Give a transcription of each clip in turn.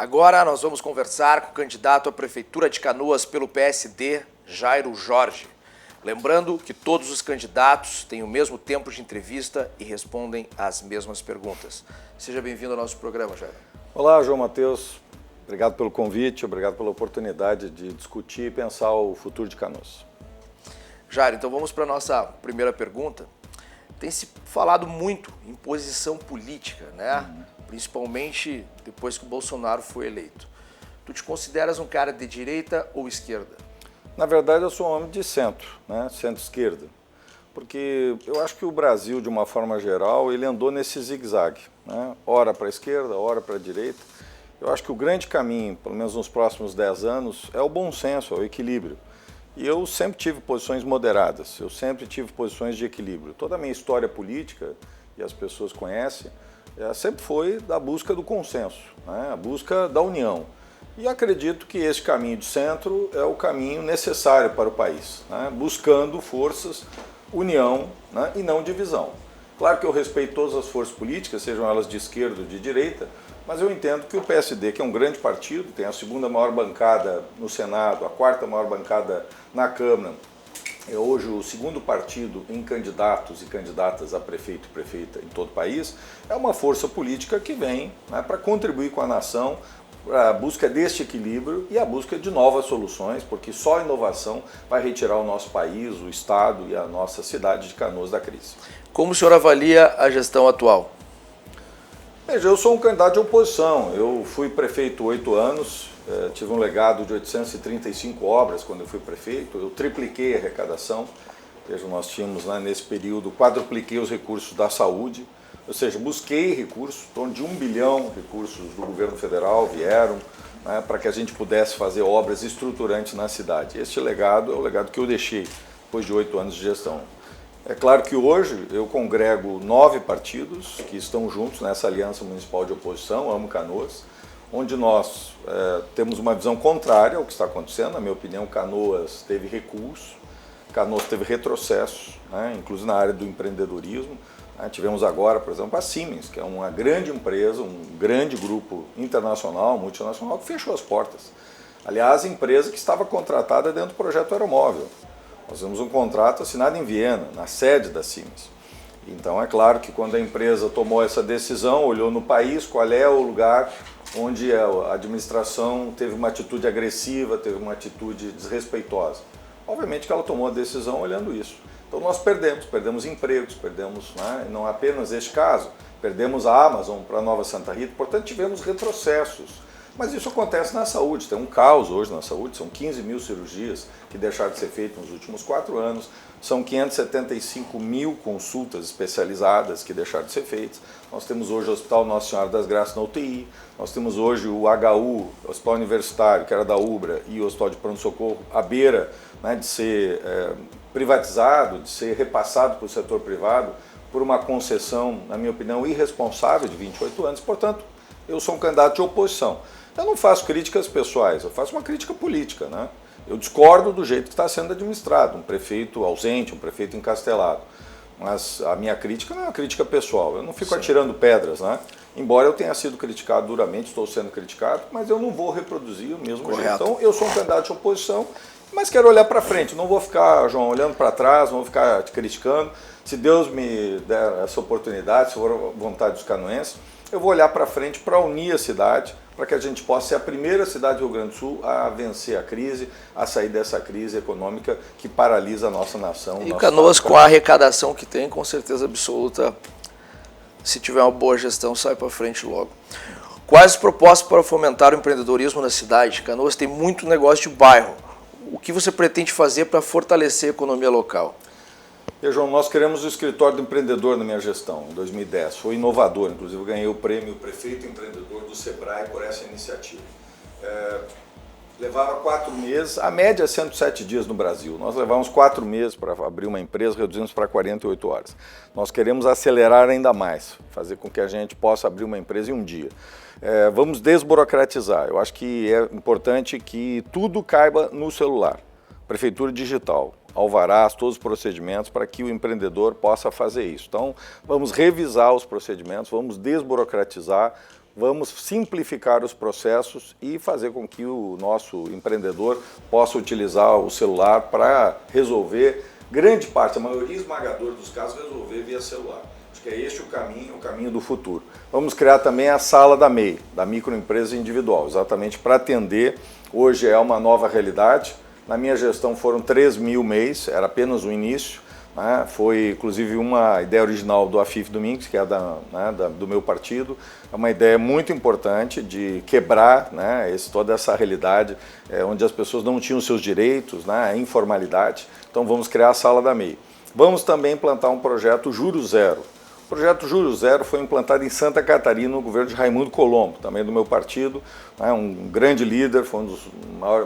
Agora nós vamos conversar com o candidato à Prefeitura de Canoas pelo PSD, Jairo Jorge. Lembrando que todos os candidatos têm o mesmo tempo de entrevista e respondem às mesmas perguntas. Seja bem-vindo ao nosso programa, Jairo. Olá, João Matheus. Obrigado pelo convite, obrigado pela oportunidade de discutir e pensar o futuro de Canoas. Jairo, então vamos para a nossa primeira pergunta. Tem se falado muito em posição política, né? Principalmente depois que o Bolsonaro foi eleito. Tu te consideras um cara de direita ou esquerda? Na verdade, eu sou um homem de centro, né? Centro-esquerda. Porque eu acho que o Brasil, de uma forma geral, ele andou nesse zigue-zague, né? Ora para a esquerda, ora para a direita. Eu acho que o grande caminho, pelo menos nos próximos 10 anos, é o bom senso, é o equilíbrio. E eu sempre tive posições moderadas, eu sempre tive posições de equilíbrio. Toda a minha história política, e as pessoas conhecem, sempre foi da busca do consenso, né? A busca da união. E acredito que esse caminho de centro é o caminho necessário para o país, né? Buscando forças, união, né? E não divisão. Claro que eu respeito todas as forças políticas, sejam elas de esquerda ou de direita, mas eu entendo que o PSD, que é um grande partido, tem a segunda maior bancada no Senado, a quarta maior bancada na Câmara, é hoje o segundo partido em candidatos e candidatas a prefeito e prefeita em todo o país, é uma força política que vem, né, para contribuir com a nação, a busca deste equilíbrio e a busca de novas soluções, porque só a inovação vai retirar o nosso país, o Estado e a nossa cidade de Canoas da crise. Como o senhor avalia a gestão atual? Veja, eu sou um candidato de oposição, eu fui prefeito 8 anos, tive um legado de 835 obras quando eu fui prefeito, eu tripliquei a arrecadação, veja, nós tínhamos, né, nesse período, quadrupliquei os recursos da saúde, ou seja, busquei recursos, em torno de 1 bilhão de recursos do governo federal vieram, né, para que a gente pudesse fazer obras estruturantes na cidade. Este legado é o legado que eu deixei depois de 8 anos de gestão. É claro que hoje eu congrego 9 partidos que estão juntos nessa aliança municipal de oposição, Amo Canoas, onde nós temos uma visão contrária ao que está acontecendo. Na minha opinião, Canoas teve recurso, Canoas teve retrocesso, né, inclusive na área do empreendedorismo. Tivemos agora, por exemplo, a Siemens, que é uma grande empresa, um grande grupo internacional, multinacional, que fechou as portas. Aliás, empresa que estava contratada dentro do projeto Aeromóvel. Nós temos um contrato assinado em Viena, na sede da Siemens. Então, é claro que quando a empresa tomou essa decisão, olhou no país qual é o lugar onde a administração teve uma atitude agressiva, teve uma atitude desrespeitosa. Obviamente que ela tomou a decisão olhando isso. Então, nós perdemos empregos, perdemos, né, não apenas este caso, perdemos a Amazon para a Nova Santa Rita, portanto, tivemos retrocessos. Mas isso acontece na saúde, tem um caos hoje na saúde, são 15 mil cirurgias que deixaram de ser feitas nos últimos 4 anos, são 575 mil consultas especializadas que deixaram de ser feitas, nós temos hoje o Hospital Nossa Senhora das Graças na UTI, nós temos hoje o HU, o Hospital Universitário, que era da UBRA, e o Hospital de Pronto-Socorro, à beira, né, de ser privatizado, de ser repassado para o setor privado, por uma concessão, na minha opinião, irresponsável de 28 anos, portanto, eu sou um candidato de oposição. Eu não faço críticas pessoais, eu faço uma crítica política, né? Eu discordo do jeito que está sendo administrado, um prefeito ausente, um prefeito encastelado. Mas a minha crítica não é uma crítica pessoal, eu não fico atirando pedras, né? Embora eu tenha sido criticado duramente, estou sendo criticado, mas eu não vou reproduzir o mesmo jeito. Então, eu sou um candidato de oposição, mas quero olhar para frente, não vou ficar, João, olhando para trás, não vou ficar te criticando. Se Deus me der essa oportunidade, se for a vontade dos canoenses, eu vou olhar para frente para unir a cidade, para que a gente possa ser a primeira cidade do Rio Grande do Sul a vencer a crise, a sair dessa crise econômica que paralisa a nossa nação. E Canoas, com a arrecadação que tem, com certeza absoluta, se tiver uma boa gestão, sai para frente logo. Quais as propostas para fomentar o empreendedorismo na cidade? Canoas tem muito negócio de bairro. O que você pretende fazer para fortalecer a economia local? João, nós queremos o escritório do empreendedor na minha gestão, em 2010. Foi inovador, inclusive eu ganhei o prêmio Prefeito Empreendedor do Sebrae por essa iniciativa. Levava 4 meses, a média é 107 dias no Brasil. Nós levávamos 4 meses para abrir uma empresa, reduzimos para 48 horas. Nós queremos acelerar ainda mais, fazer com que a gente possa abrir uma empresa em um dia. Vamos desburocratizar. Eu acho que é importante que tudo caiba no celular. Prefeitura digital, alvarás, todos os procedimentos para que o empreendedor possa fazer isso. Então, vamos revisar os procedimentos, vamos desburocratizar, vamos simplificar os processos e fazer com que o nosso empreendedor possa utilizar o celular para resolver grande parte, a maioria esmagadora dos casos, resolver via celular. Acho que é este o caminho do futuro. Vamos criar também a sala da MEI, da microempresa individual, exatamente para atender. Hoje é uma nova realidade. Na minha gestão foram 3.000 MEIs, era apenas o início. Né? Foi inclusive uma ideia original do Afif Domingues, que é do meu partido. É uma ideia muito importante de quebrar, né, toda essa realidade onde as pessoas não tinham seus direitos, né, a informalidade. Então vamos criar a sala da MEI. Vamos também implantar um projeto Juro Zero. O projeto Juro Zero foi implantado em Santa Catarina no governo de Raimundo Colombo, também do meu partido, né, um grande líder, foi um dos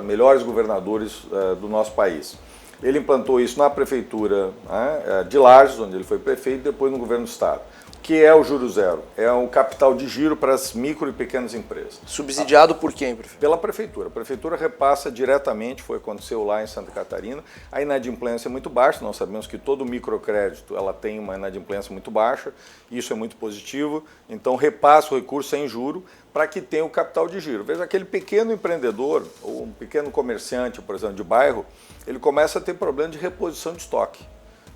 melhores governadores do nosso país. Ele implantou isso na prefeitura, né, de Lages, onde ele foi prefeito, e depois no governo do estado. O que é o Juro Zero? É um capital de giro para as micro e pequenas empresas. Subsidiado por quem, prefeito? Pela prefeitura. A prefeitura repassa diretamente, aconteceu lá em Santa Catarina. A inadimplência é muito baixa, nós sabemos que todo microcrédito ela tem uma inadimplência muito baixa, isso é muito positivo, então repassa o recurso sem juro para que tenha o capital de giro. Veja, aquele pequeno empreendedor, ou um pequeno comerciante, por exemplo, de bairro, ele começa a ter problema de reposição de estoque.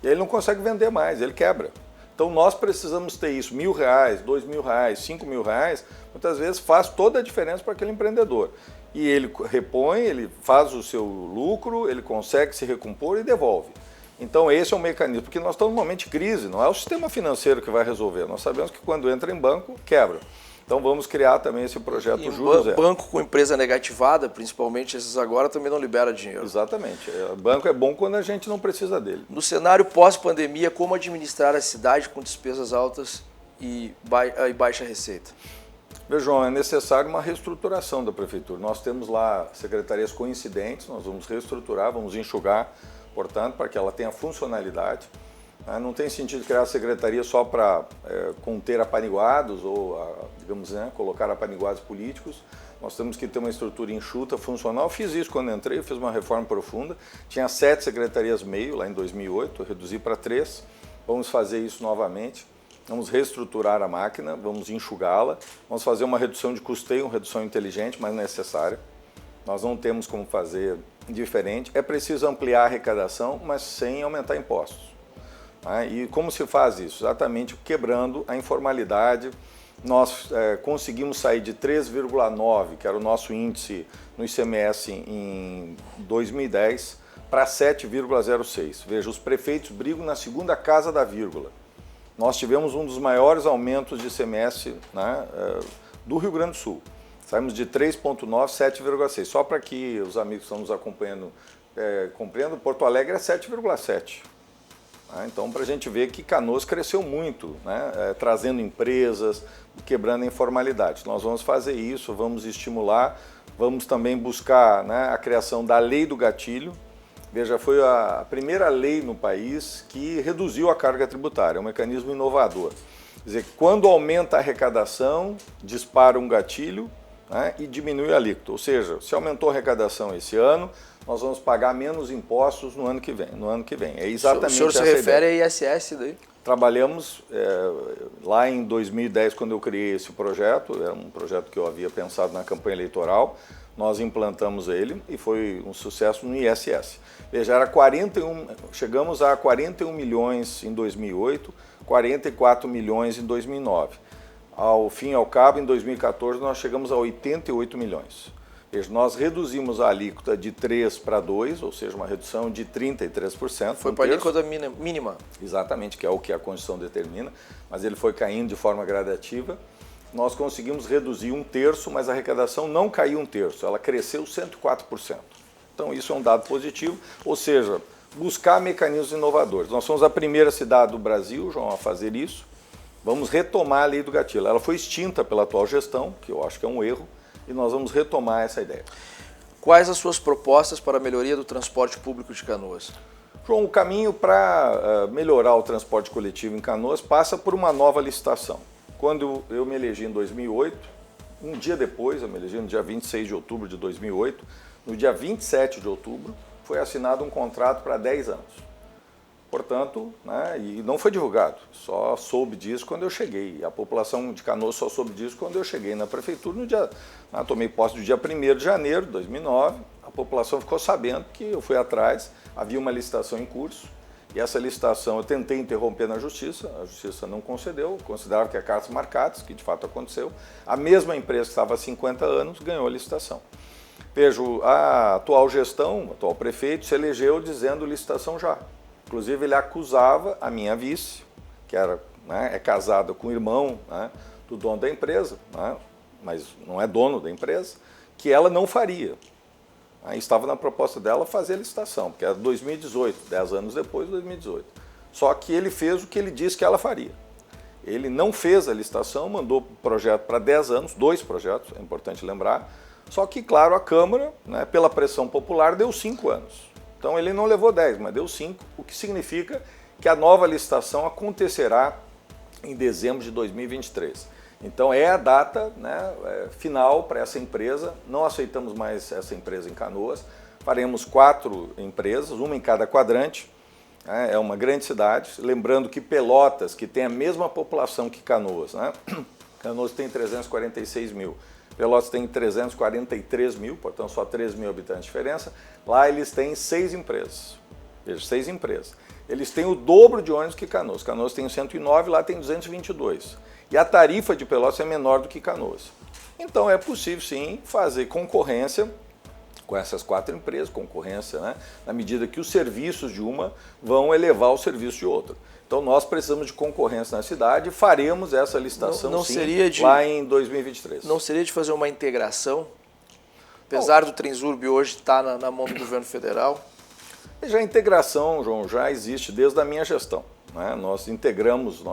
E aí ele não consegue vender mais, ele quebra. Então nós precisamos ter isso, R$1.000, R$2.000, R$5.000, muitas vezes faz toda a diferença para aquele empreendedor. E ele repõe, ele faz o seu lucro, ele consegue se recompor e devolve. Então esse é o mecanismo, porque nós estamos num momento de crise, não é o sistema financeiro que vai resolver. Nós sabemos que quando entra em banco, quebra. Então vamos criar também esse projeto Juro Zero. Banco com empresa negativada, principalmente esses agora, também não libera dinheiro. Exatamente. O banco é bom quando a gente não precisa dele. No cenário pós-pandemia, como administrar a cidade com despesas altas e baixa receita? Vejam, é necessário uma reestruturação da prefeitura. Nós temos lá secretarias coincidentes, nós vamos reestruturar, vamos enxugar, portanto, para que ela tenha funcionalidade. Não tem sentido criar a secretaria só para conter apaniguados ou, digamos, colocar apaniguados políticos. Nós temos que ter uma estrutura enxuta, funcional. Eu fiz isso quando entrei, eu fiz uma reforma profunda. Tinha 7 secretarias meio lá em 2008, eu reduzi para 3. Vamos fazer isso novamente. Vamos reestruturar a máquina, vamos enxugá-la. Vamos fazer uma redução de custeio, uma redução inteligente, mas necessária. Nós não temos como fazer diferente. É preciso ampliar a arrecadação, mas sem aumentar impostos. E como se faz isso? Exatamente quebrando a informalidade. Nós conseguimos sair de 3,9, que era o nosso índice no ICMS em 2010, para 7,06. Veja, os prefeitos brigam na segunda casa da vírgula. Nós tivemos um dos maiores aumentos de ICMS, né, do Rio Grande do Sul. Saímos de 3,9, 7,6. Só para que os amigos que estão nos acompanhando compreendam, Porto Alegre é 7,7. Então, para a gente ver que Canoas cresceu muito, né? Trazendo empresas, quebrando a informalidade. Nós vamos fazer isso, vamos estimular, vamos também buscar, né, a criação da lei do gatilho. Veja, foi a primeira lei no país que reduziu a carga tributária, é um mecanismo inovador. Quer dizer, quando aumenta a arrecadação, dispara um gatilho, né, e diminui a alíquota. Ou seja, se aumentou a arrecadação esse ano, nós vamos pagar menos impostos no ano que vem. É exatamente essa ideia. O senhor se refere a ISS daí? Trabalhamos lá em 2010, quando eu criei esse projeto, era um projeto que eu havia pensado na campanha eleitoral, nós implantamos ele e foi um sucesso no ISS. Veja, chegamos a 41 milhões em 2008, 44 milhões em 2009. Ao fim e ao cabo, em 2014, nós chegamos a 88 milhões. Veja, nós reduzimos a alíquota de 3 para 2, ou seja, uma redução de 33%. Foi para a alíquota mínima. Exatamente, que é o que a Constituição determina, mas ele foi caindo de forma gradativa. Nós conseguimos reduzir 1/3, mas a arrecadação não caiu 1/3, ela cresceu 104%. Então isso é um dado positivo, ou seja, buscar mecanismos inovadores. Nós somos a primeira cidade do Brasil, João, a fazer isso. Vamos retomar a lei do gatilho. Ela foi extinta pela atual gestão, que eu acho que é um erro, e nós vamos retomar essa ideia. Quais as suas propostas para a melhoria do transporte público de Canoas? João, o caminho para melhorar o transporte coletivo em Canoas passa por uma nova licitação. Quando eu me elegi em 2008, um dia depois, eu me elegi no dia 26 de outubro de 2008, no dia 27 de outubro, foi assinado um contrato para 10 anos. Portanto, né, e não foi divulgado, só soube disso quando eu cheguei. A população de Canoas só soube disso quando eu cheguei na prefeitura, tomei posse no dia 1º de janeiro de 2009. A população ficou sabendo que eu fui atrás, havia uma licitação em curso, e essa licitação eu tentei interromper na Justiça, a Justiça não concedeu, considerava que é cartas marcadas, que de fato aconteceu. A mesma empresa que estava há 50 anos ganhou a licitação. Vejo, a atual gestão, o atual prefeito, se elegeu dizendo licitação já. Inclusive, ele acusava a minha vice, que era, né, é casada com o irmão, né, do dono da empresa, né, mas não é dono da empresa, que ela não faria. Aí estava na proposta dela fazer a licitação, porque era 2018, 10 anos depois de 2018. Só que ele fez o que ele disse que ela faria. Ele não fez a licitação, mandou o projeto para 10 anos, 2 projetos, é importante lembrar. Só que, claro, a Câmara, né, pela pressão popular, deu 5 anos. Então ele não levou 10, mas deu 5, o que significa que a nova licitação acontecerá em dezembro de 2023. Então é a data, né, final para essa empresa. Não aceitamos mais essa empresa em Canoas. Faremos 4 empresas, uma em cada quadrante. É uma grande cidade. Lembrando que Pelotas, que tem a mesma população que Canoas, né? Canoas tem 346 mil. Pelotas tem 343 mil, portanto só 3 mil habitantes de diferença. Lá eles têm 6 empresas. Veja, 6 empresas. Eles têm o dobro de ônibus que Canoas. Canoas tem 109, lá tem 222. E a tarifa de Pelotas é menor do que Canoas. Então é possível sim fazer concorrência com essas 4 empresas, concorrência, né, na medida que os serviços de uma vão elevar o serviço de outra. Então nós precisamos de concorrência na cidade e faremos essa licitação lá em 2023. Não seria de fazer uma integração? Apesar do Transurb hoje estar na mão do governo federal? Já a integração, João, já existe desde a minha gestão. Né? Nós integramos,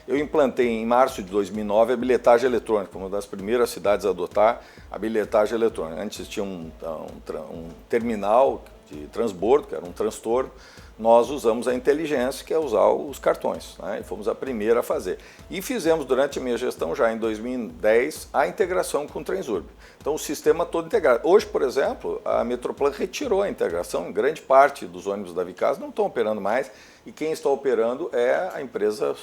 eu implantei em março de 2009 a bilhetagem eletrônica, uma das primeiras cidades a adotar a bilhetagem eletrônica. Antes tinha um terminal de transbordo, que era um transtorno. Nós usamos a inteligência, que é usar os cartões, né? E fomos a primeira a fazer. E fizemos, durante a minha gestão, já em 2010, a integração com o Transurb. Então, o sistema todo integrado. Hoje, por exemplo, a Metroplan retirou a integração, grande parte dos ônibus da Vicasa não estão operando mais, e quem está operando é a empresa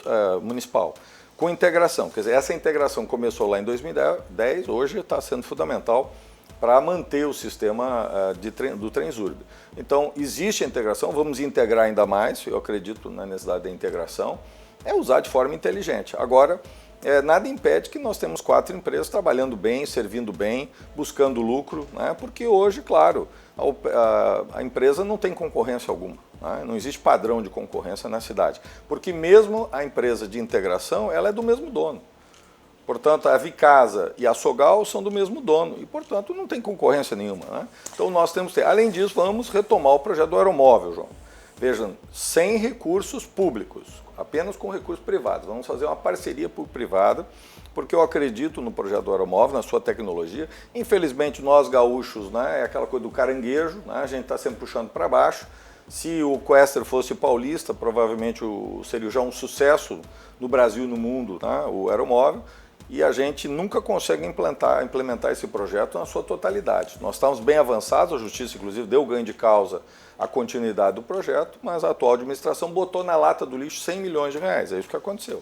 municipal. Com integração, quer dizer, essa integração começou lá em 2010, hoje está sendo fundamental para manter o sistema do Transurb. Então, existe a integração, vamos integrar ainda mais, eu acredito na necessidade da integração, é usar de forma inteligente. Agora, nada impede que nós temos 4 empresas trabalhando bem, servindo bem, buscando lucro, né? Porque hoje, claro, a empresa não tem concorrência alguma, né? Não existe padrão de concorrência na cidade, porque mesmo a empresa de integração, ela é do mesmo dono. Portanto, a Vicasa e a Sogal são do mesmo dono e, portanto, não tem concorrência nenhuma, né? Então, nós temos que ter. Além disso, vamos retomar o projeto do aeromóvel, João. Vejam, sem recursos públicos, apenas com recursos privados. Vamos fazer uma parceria público-privada, porque eu acredito no projeto do aeromóvel, na sua tecnologia. Infelizmente, nós gaúchos, né, é aquela coisa do caranguejo, né, a gente está sempre puxando para baixo. Se o Quester fosse paulista, provavelmente seria já um sucesso no Brasil e no mundo, né, o aeromóvel. E a gente nunca consegue implementar esse projeto na sua totalidade. Nós estamos bem avançados, a Justiça, inclusive, deu ganho de causa à continuidade do projeto, mas a atual administração botou na lata do lixo 100 milhões de reais, é isso que aconteceu.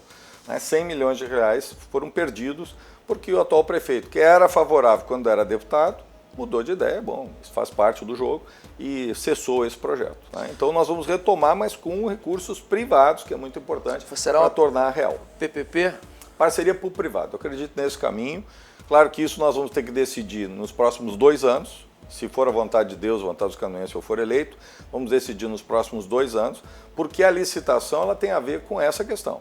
100 milhões de reais foram perdidos porque o atual prefeito, que era favorável quando era deputado, mudou de ideia, bom, isso faz parte do jogo e cessou esse projeto. Então nós vamos retomar, mas com recursos privados, que é muito importante para tornar real. PPP? Parceria público-privado, eu acredito nesse caminho. Claro que isso nós vamos ter que decidir nos próximos 2 anos, se for a vontade de Deus, a vontade dos canoenses, se eu for eleito, vamos decidir nos próximos 2 anos, porque a licitação ela tem a ver com essa questão.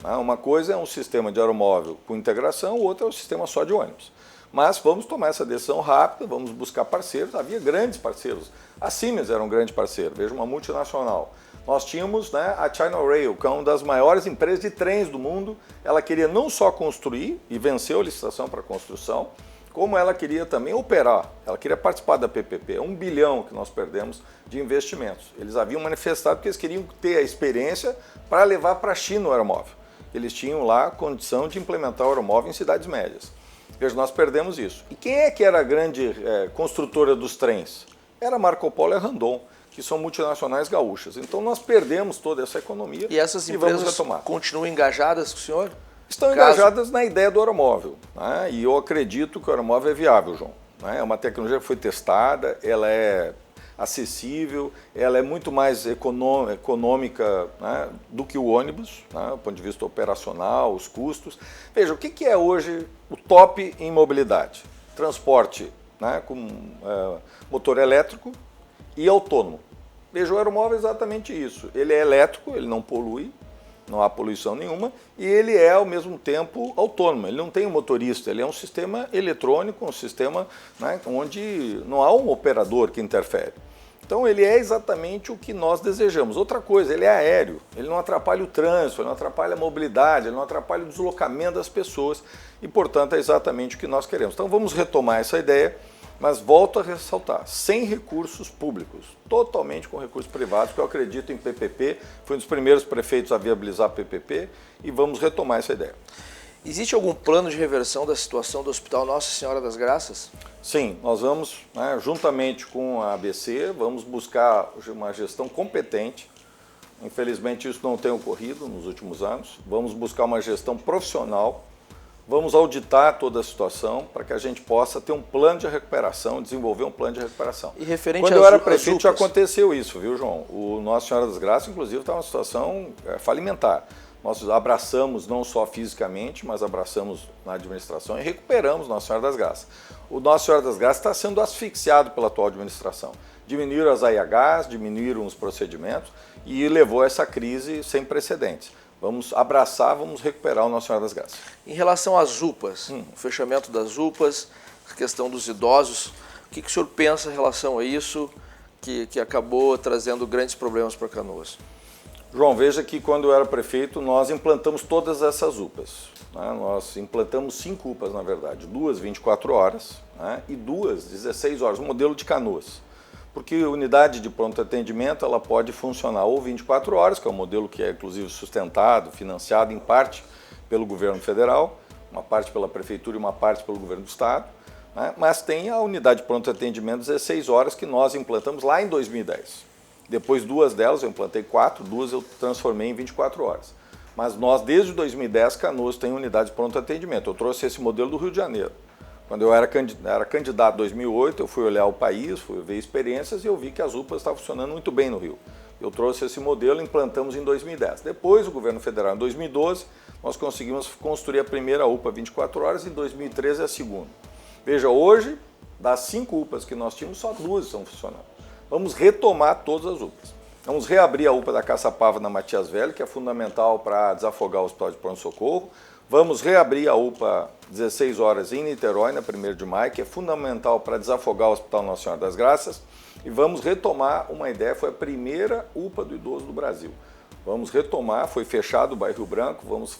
Uma coisa é um sistema de aeromóvel com integração, outra é um sistema só de ônibus. Mas vamos tomar essa decisão rápida, vamos buscar parceiros, havia grandes parceiros. A Siemens era um grande parceiro, veja, uma multinacional. Nós tínhamos, né, a China Rail, que é uma das maiores empresas de trens do mundo. Ela queria não só construir e venceu a licitação para a construção, como ela queria também operar. Ela queria participar da PPP. 1 bilhão que nós perdemos de investimentos. Eles haviam manifestado que eles queriam ter a experiência para levar para a China o aeromóvel. Eles tinham lá a condição de implementar o aeromóvel em cidades médias. Veja, nós perdemos isso. E quem é que era a grande construtora dos trens? Era a Marco Polo e a Randon. que são multinacionais gaúchas. Então nós perdemos toda essa economia e essas vamos empresas retomar. Continuam engajadas com o senhor? Estão engajadas na ideia do aeromóvel, né? E eu acredito que o aeromóvel é viável, João. Né? É uma tecnologia que foi testada, ela é acessível, ela é muito mais econômica, né, do que o ônibus, né, do ponto de vista operacional, os custos. Veja, o que é hoje o top em mobilidade? Transporte, né, com motor elétrico e autônomo. Veja, o aeromóvel é exatamente isso. Ele é elétrico, ele não polui, não há poluição nenhuma, e ele é, ao mesmo tempo, autônomo. Ele não tem um motorista, ele é um sistema eletrônico, um sistema, né, onde não há um operador que interfere. Então, ele é exatamente o que nós desejamos. Outra coisa, ele é aéreo, ele não atrapalha o trânsito, ele não atrapalha a mobilidade, ele não atrapalha o deslocamento das pessoas, e, portanto, é exatamente o que nós queremos. Então, vamos retomar essa ideia, mas volto a ressaltar, sem recursos públicos, totalmente com recursos privados, porque eu acredito em PPP, fui um dos primeiros prefeitos a viabilizar PPP e vamos retomar essa ideia. Existe algum plano de reversão da situação do Hospital Nossa Senhora das Graças? Sim, nós vamos, né, juntamente com a ABC, vamos buscar uma gestão competente. Infelizmente isso não tem ocorrido nos últimos anos. Vamos buscar uma gestão profissional. Vamos auditar toda a situação para que a gente possa ter um plano de recuperação, desenvolver um plano de recuperação. E referente Quando eu era prefeito já aconteceu isso, viu, João? O Nossa Senhora das Graças, inclusive, está numa situação falimentar. Nós abraçamos não só fisicamente, mas abraçamos na administração e recuperamos Nossa Senhora das Graças. O Nossa Senhora das Graças está sendo asfixiado pela atual administração. Diminuíram as AIHs, diminuíram os procedimentos e levou a essa crise sem precedentes. Vamos abraçar, vamos recuperar o Nossa Senhora das Graças. Em relação às UPAs, o fechamento das UPAs, a questão dos idosos, o que o senhor pensa em relação a isso, que acabou trazendo grandes problemas para Canoas? João, veja que quando eu era prefeito, nós implantamos todas essas UPAs. Né? Nós implantamos 5 UPAs, na verdade, 2 24 horas, né, e 2 16 horas, um modelo de Canoas. Porque a unidade de pronto atendimento ela pode funcionar ou 24 horas, que é um modelo que é inclusive sustentado, financiado em parte pelo governo federal, uma parte pela prefeitura e uma parte pelo governo do estado, né? Mas tem a unidade de pronto atendimento 16 horas que nós implantamos lá em 2010. Depois 2 delas, eu implantei 4, 2 eu transformei em 24 horas. Mas nós, desde 2010, Canoas tem unidade de pronto atendimento. Eu trouxe esse modelo do Rio de Janeiro. Quando eu era candidato em 2008, eu fui olhar o país, fui ver experiências e eu vi que as UPAs estavam funcionando muito bem no Rio. Eu trouxe esse modelo e implantamos em 2010. Depois, o governo federal, em 2012, nós conseguimos construir a primeira UPA 24 horas e em 2013 a segunda. Veja, hoje, das 5 UPAs que nós tínhamos, só 2 estão funcionando. Vamos retomar todas as UPAs. Vamos reabrir a UPA da Caçapava na Matias Velho, que é fundamental para desafogar o Hospital de Pronto-Socorro. Vamos reabrir a UPA 16 horas em Niterói, na 1º de maio, que é fundamental para desafogar o Hospital Nossa Senhora das Graças. E vamos retomar uma ideia, foi a primeira UPA do idoso do Brasil. Vamos retomar, foi fechado o bairro Rio Branco, vamos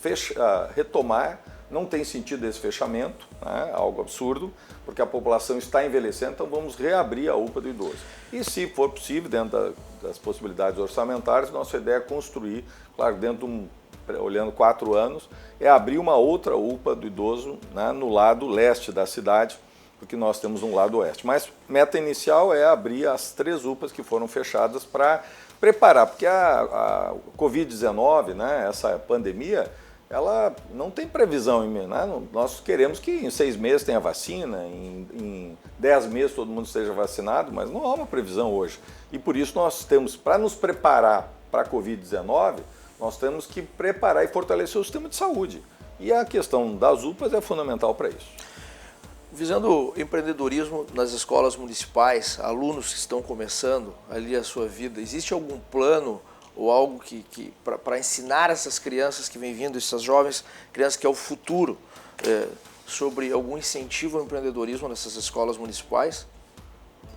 retomar. Não tem sentido esse fechamento, né, algo absurdo, porque a população está envelhecendo, então vamos reabrir a UPA do idoso. E se for possível, dentro das possibilidades orçamentárias, nossa ideia é construir, claro, olhando 4 anos, é abrir uma outra UPA do idoso, né, no lado leste da cidade, porque nós temos um lado oeste. Mas meta inicial é abrir as 3 UPAs que foram fechadas para preparar, porque a Covid-19, né, essa pandemia, ela não tem previsão, né? Nós queremos que em 6 meses tenha vacina, em 10 meses todo mundo esteja vacinado, mas não há uma previsão hoje. E por isso nós temos, para nos preparar para a Covid-19, nós temos que preparar e fortalecer o sistema de saúde. E a questão das UPAs é fundamental para isso. Visando o empreendedorismo nas escolas municipais, alunos que estão começando ali a sua vida, existe algum plano ou algo para ensinar essas crianças que vêm vindo, essas jovens crianças que é o futuro, sobre algum incentivo ao empreendedorismo nessas escolas municipais?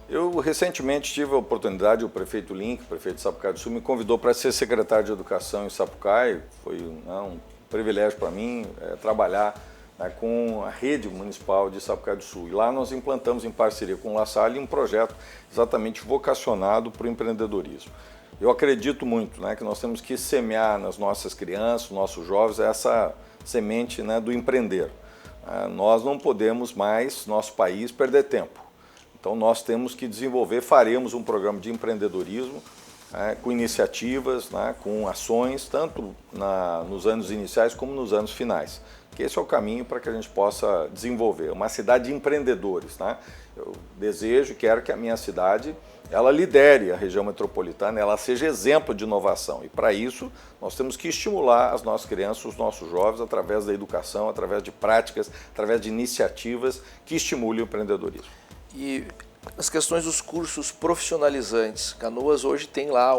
Eu recentemente tive a oportunidade, o prefeito Link, o prefeito de Sapucaí do Sul, me convidou para ser secretário de Educação em Sapucaí. Foi um privilégio para mim trabalhar, né, com a rede municipal de Sapucaí do Sul. E lá nós implantamos, em parceria com o La Salle, um projeto exatamente vocacionado para o empreendedorismo. Eu acredito muito, né, que nós temos que semear nas nossas crianças, nos nossos jovens, essa semente, né, do empreender. Nós não podemos mais, nosso país, perder tempo. Então nós temos que desenvolver, faremos um programa de empreendedorismo com iniciativas, com ações, tanto nos anos iniciais como nos anos finais. Que esse é o caminho para que a gente possa desenvolver uma cidade de empreendedores. Eu desejo e quero que a minha cidade ela lidere a região metropolitana, ela seja exemplo de inovação. E para isso nós temos que estimular as nossas crianças, os nossos jovens, através da educação, através de práticas, através de iniciativas que estimulem o empreendedorismo. E as questões dos cursos profissionalizantes, Canoas hoje tem lá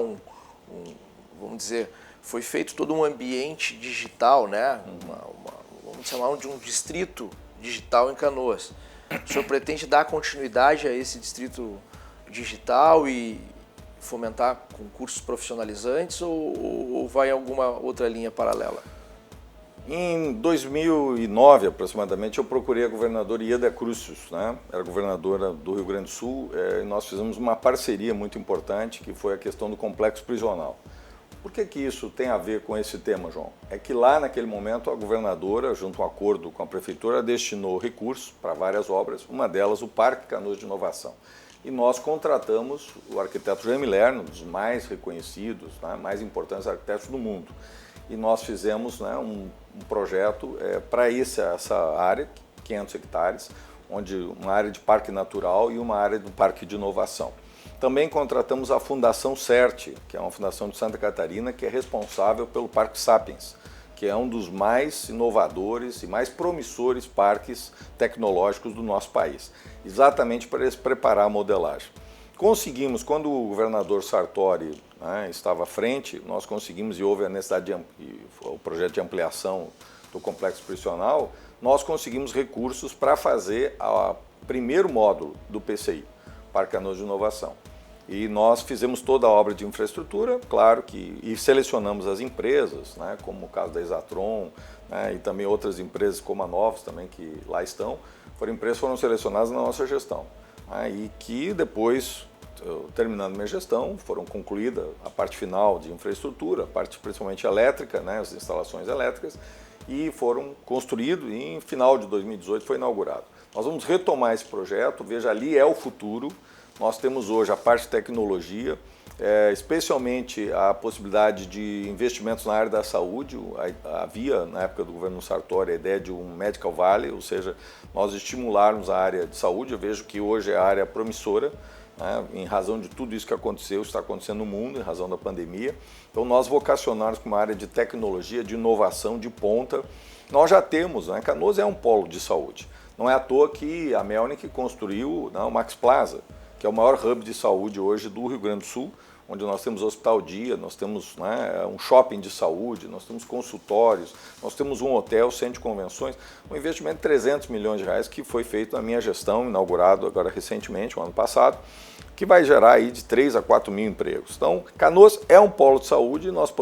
vamos dizer, foi feito todo um ambiente digital, né? Vamos chamar de um distrito digital em Canoas. O senhor pretende dar continuidade a esse distrito digital e fomentar com cursos profissionalizantes ou vai em alguma outra linha paralela? Em 2009, aproximadamente, eu procurei a governadora Ieda Crucius, era governadora do Rio Grande do Sul, e nós fizemos uma parceria muito importante, que foi a questão do complexo prisional. Por que isso tem a ver com esse tema, João? É que lá naquele momento a governadora, junto a um acordo com a prefeitura, destinou recursos para várias obras, uma delas o Parque Canoas de Inovação. E nós contratamos o arquiteto Jaime Lerner, um dos mais reconhecidos, mais importantes arquitetos do mundo. E nós fizemos um projeto para essa área, 500 hectares, onde uma área de parque natural e uma área do parque de inovação. Também contratamos a Fundação CERT, que é uma fundação de Santa Catarina, que é responsável pelo Parque Sapiens, que é um dos mais inovadores e mais promissores parques tecnológicos do nosso país, exatamente para preparar a modelagem. Conseguimos, quando o governador Sartori estava à frente, nós conseguimos, e houve a necessidade o projeto de ampliação do complexo prisional, nós conseguimos recursos para fazer o primeiro módulo do PCI, Parque Canoas de Inovação. E nós fizemos toda a obra de infraestrutura, claro que, e selecionamos as empresas, como o caso da Exatron, e também outras empresas como a Novos também que lá estão, foram selecionadas na nossa gestão. E que depois, terminando minha gestão, foram concluída a parte final de infraestrutura, a parte principalmente elétrica, as instalações elétricas, e foram construídos e em final de 2018 foi inaugurado. Nós vamos retomar esse projeto, veja, ali é o futuro. Nós temos hoje a parte de tecnologia, especialmente a possibilidade de investimentos na área da saúde. Havia, na época do governo Sartori, a ideia de um Medical Valley, ou seja, nós estimularmos a área de saúde. Eu vejo que hoje é a área promissora, em razão de tudo isso que aconteceu, está acontecendo no mundo, em razão da pandemia. Então, nós vocacionarmos para uma área de tecnologia, de inovação, de ponta. Nós já temos, Canoas é um polo de saúde. Não é à toa que a Melnick construiu o Max Plaza, que é o maior hub de saúde hoje do Rio Grande do Sul, onde nós temos Hospital Dia, nós temos um shopping de saúde, nós temos consultórios, nós temos um hotel, centro de convenções, um investimento de 300 milhões de reais que foi feito na minha gestão, inaugurado agora recentemente, o ano passado, que vai gerar aí de 3 a 4 mil empregos. Então, Canoas é um polo de saúde e nós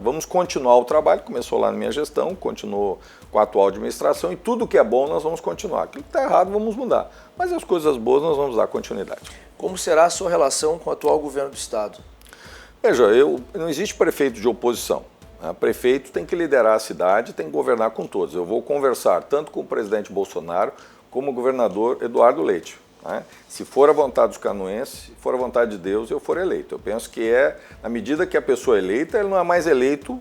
vamos continuar o trabalho, começou lá na minha gestão, continuou com a atual administração e tudo que é bom nós vamos continuar. Aquilo que está errado vamos mudar, mas as coisas boas nós vamos dar continuidade. Como será a sua relação com o atual governo do Estado? Veja, não existe prefeito de oposição. Prefeito tem que liderar a cidade, tem que governar com todos. Eu vou conversar tanto com o presidente Bolsonaro como o governador Eduardo Leite. Se for a vontade dos canoenses, se for a vontade de Deus, eu for eleito. Eu penso que na medida que a pessoa é eleita, ele não é mais eleito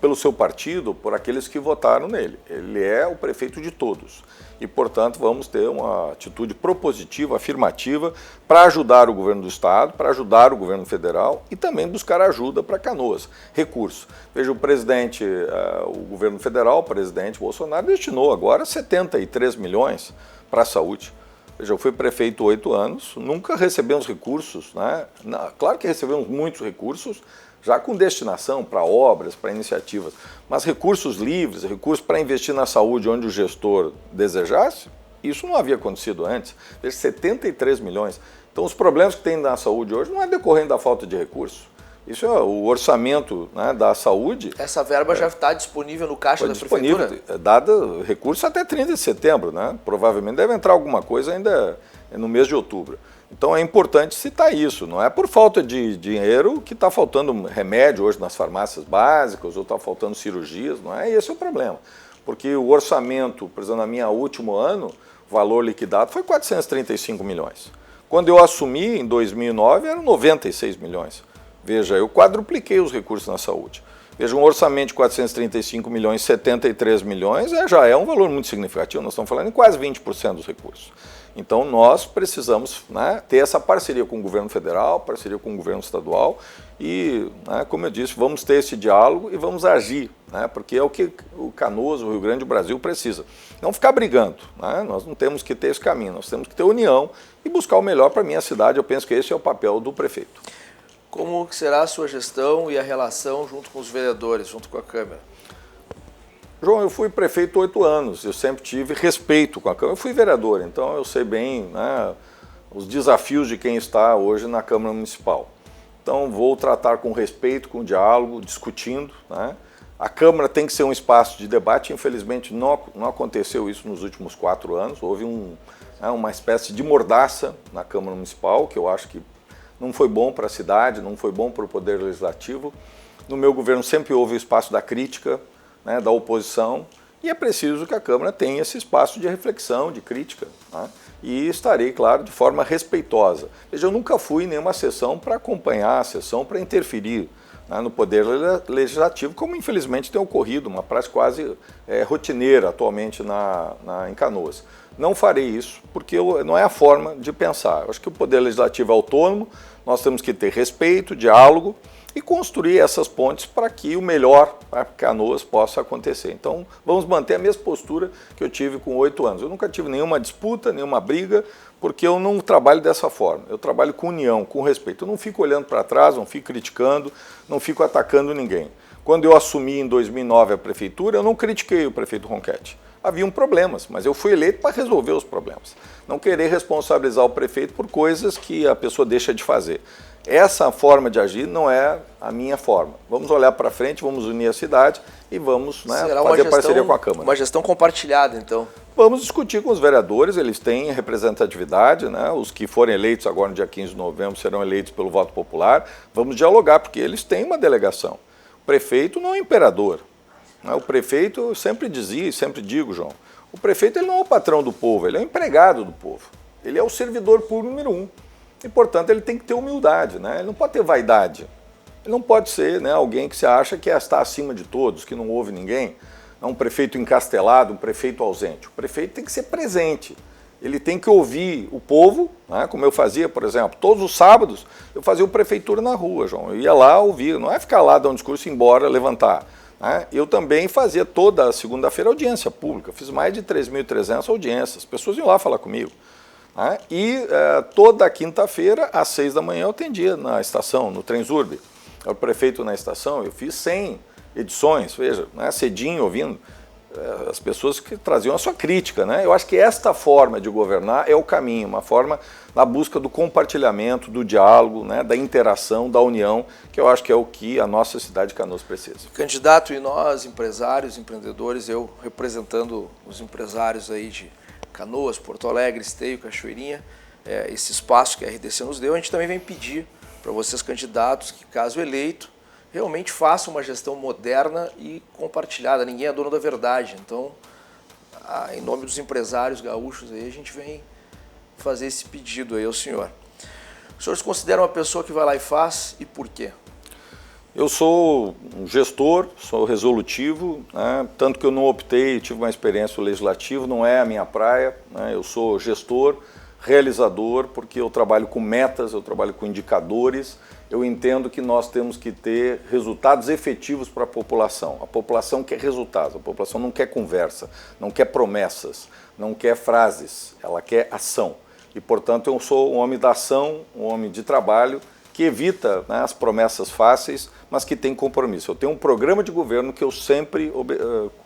pelo seu partido, por aqueles que votaram nele. Ele é o prefeito de todos. E, portanto, vamos ter uma atitude propositiva, afirmativa, para ajudar o governo do Estado, para ajudar o governo federal e também buscar ajuda para Canoas, recursos. Veja, o governo federal, o presidente Bolsonaro, destinou agora 73 milhões para a saúde. Veja, eu fui prefeito 8 anos, nunca recebemos recursos, Claro que recebemos muitos recursos, já com destinação para obras, para iniciativas, mas recursos livres, recursos para investir na saúde onde o gestor desejasse, isso não havia acontecido antes. Veja, 73 milhões. Então, os problemas que tem na saúde hoje não é decorrente da falta de recursos. Isso é o orçamento da saúde. Essa verba já está disponível no caixa da prefeitura? Dado recurso até 30 de setembro, Provavelmente deve entrar alguma coisa ainda no mês de outubro. Então é importante citar isso, não é por falta de dinheiro que está faltando remédio hoje nas farmácias básicas ou está faltando cirurgias, não é esse o problema. Porque o orçamento, por exemplo, no meu último ano, valor liquidado foi 435 milhões. Quando eu assumi, em 2009, eram 96 milhões. Veja, eu quadrupliquei os recursos na saúde. Veja, um orçamento de 435 milhões, 73 milhões, já é um valor muito significativo. Nós estamos falando em quase 20% dos recursos. Então, nós precisamos, né, ter essa parceria com o governo federal, parceria com o governo estadual e, né, como eu disse, vamos ter esse diálogo e vamos agir, né, porque é o que o Canoas, o Rio Grande e o Brasil precisa. Não ficar brigando, né, nós não temos que ter esse caminho, nós temos que ter união e buscar o melhor para a minha cidade. Eu penso que esse é o papel do prefeito. Como será a sua gestão e a relação junto com os vereadores, junto com a Câmara? João, eu fui prefeito 8 anos, eu sempre tive respeito com a Câmara. Eu fui vereador, então eu sei bem, né, os desafios de quem está hoje na Câmara Municipal. Então vou tratar com respeito, com diálogo, discutindo, né? A Câmara tem que ser um espaço de debate, infelizmente não aconteceu isso nos últimos 4 anos, houve uma espécie de mordaça na Câmara Municipal, que eu acho que não foi bom para a cidade, não foi bom para o Poder Legislativo. No meu governo sempre houve o espaço da crítica, né, da oposição, e é preciso que a Câmara tenha esse espaço de reflexão, de crítica, né, e estarei, claro, de forma respeitosa. Veja, eu nunca fui em nenhuma sessão para acompanhar a sessão, para interferir, né, no Poder Legislativo, como infelizmente tem ocorrido, uma prática quase rotineira atualmente em Canoas. Não farei isso, porque não é a forma de pensar. Eu acho que o Poder Legislativo é autônomo, nós temos que ter respeito, diálogo e construir essas pontes para que o melhor para Canoas possa acontecer. Então, vamos manter a mesma postura que eu tive com 8 anos. Eu nunca tive nenhuma disputa, nenhuma briga, porque eu não trabalho dessa forma. Eu trabalho com união, com respeito. Eu não fico olhando para trás, não fico criticando, não fico atacando ninguém. Quando eu assumi em 2009 a prefeitura, eu não critiquei o prefeito Ronchetti. Haviam problemas, mas eu fui eleito para resolver os problemas. Não querer responsabilizar o prefeito por coisas que a pessoa deixa de fazer. Essa forma de agir não é a minha forma. Vamos olhar para frente, vamos unir a cidade e vamos, né, fazer parceria com a Câmara. Uma gestão compartilhada, então. Vamos discutir com os vereadores, eles têm representatividade, né? Os que forem eleitos agora no dia 15 de novembro serão eleitos pelo voto popular. Vamos dialogar, porque eles têm uma delegação. O prefeito não é imperador. O prefeito, eu sempre dizia e sempre digo, João, o prefeito ele não é o patrão do povo, ele é o empregado do povo. Ele é o servidor público número 1. E, portanto, ele tem que ter humildade, né? Ele não pode ter vaidade. Ele não pode ser, né, alguém que se acha que está acima de todos, que não ouve ninguém. É um prefeito encastelado, um prefeito ausente. O prefeito tem que ser presente. Ele tem que ouvir o povo, né, como eu fazia, por exemplo. Todos os sábados eu fazia o prefeitura na rua, João. Eu ia lá ouvir, não é ficar lá, dar um discurso e ir embora, levantar. Eu também fazia toda a segunda-feira audiência pública, fiz mais de 3.300 audiências, as pessoas iam lá falar comigo. Toda quinta-feira, às 6 da manhã, eu atendia na estação, no Transurb. Eu era o prefeito na estação, eu fiz 100 edições, veja, cedinho ouvindo as pessoas que traziam a sua crítica. Eu acho que esta forma de governar é o caminho, uma forma na busca do compartilhamento, do diálogo, da interação, da união, que eu acho que é o que a nossa cidade de Canoas precisa. Candidato, e nós, empresários, empreendedores, eu representando os empresários aí de Canoas, Porto Alegre, Esteio, Cachoeirinha, esse espaço que a RDC nos deu, a gente também vem pedir para vocês, candidatos, que caso eleito, realmente façam uma gestão moderna e compartilhada. Ninguém é dono da verdade. Então, em nome dos empresários gaúchos, aí, a gente vem fazer esse pedido aí ao senhor. O senhor se considera uma pessoa que vai lá e faz, e por quê? Eu sou um gestor, sou resolutivo, tanto que eu não optei, tive uma experiência legislativa, não é a minha praia, eu sou gestor, realizador, porque eu trabalho com metas, eu trabalho com indicadores, eu entendo que nós temos que ter resultados efetivos para a população. A população quer resultados, a população não quer conversa, não quer promessas, não quer frases, ela quer ação. E, portanto, eu sou um homem da ação, um homem de trabalho, que evita as promessas fáceis, mas que tem compromisso. Eu tenho um programa de governo que eu sempre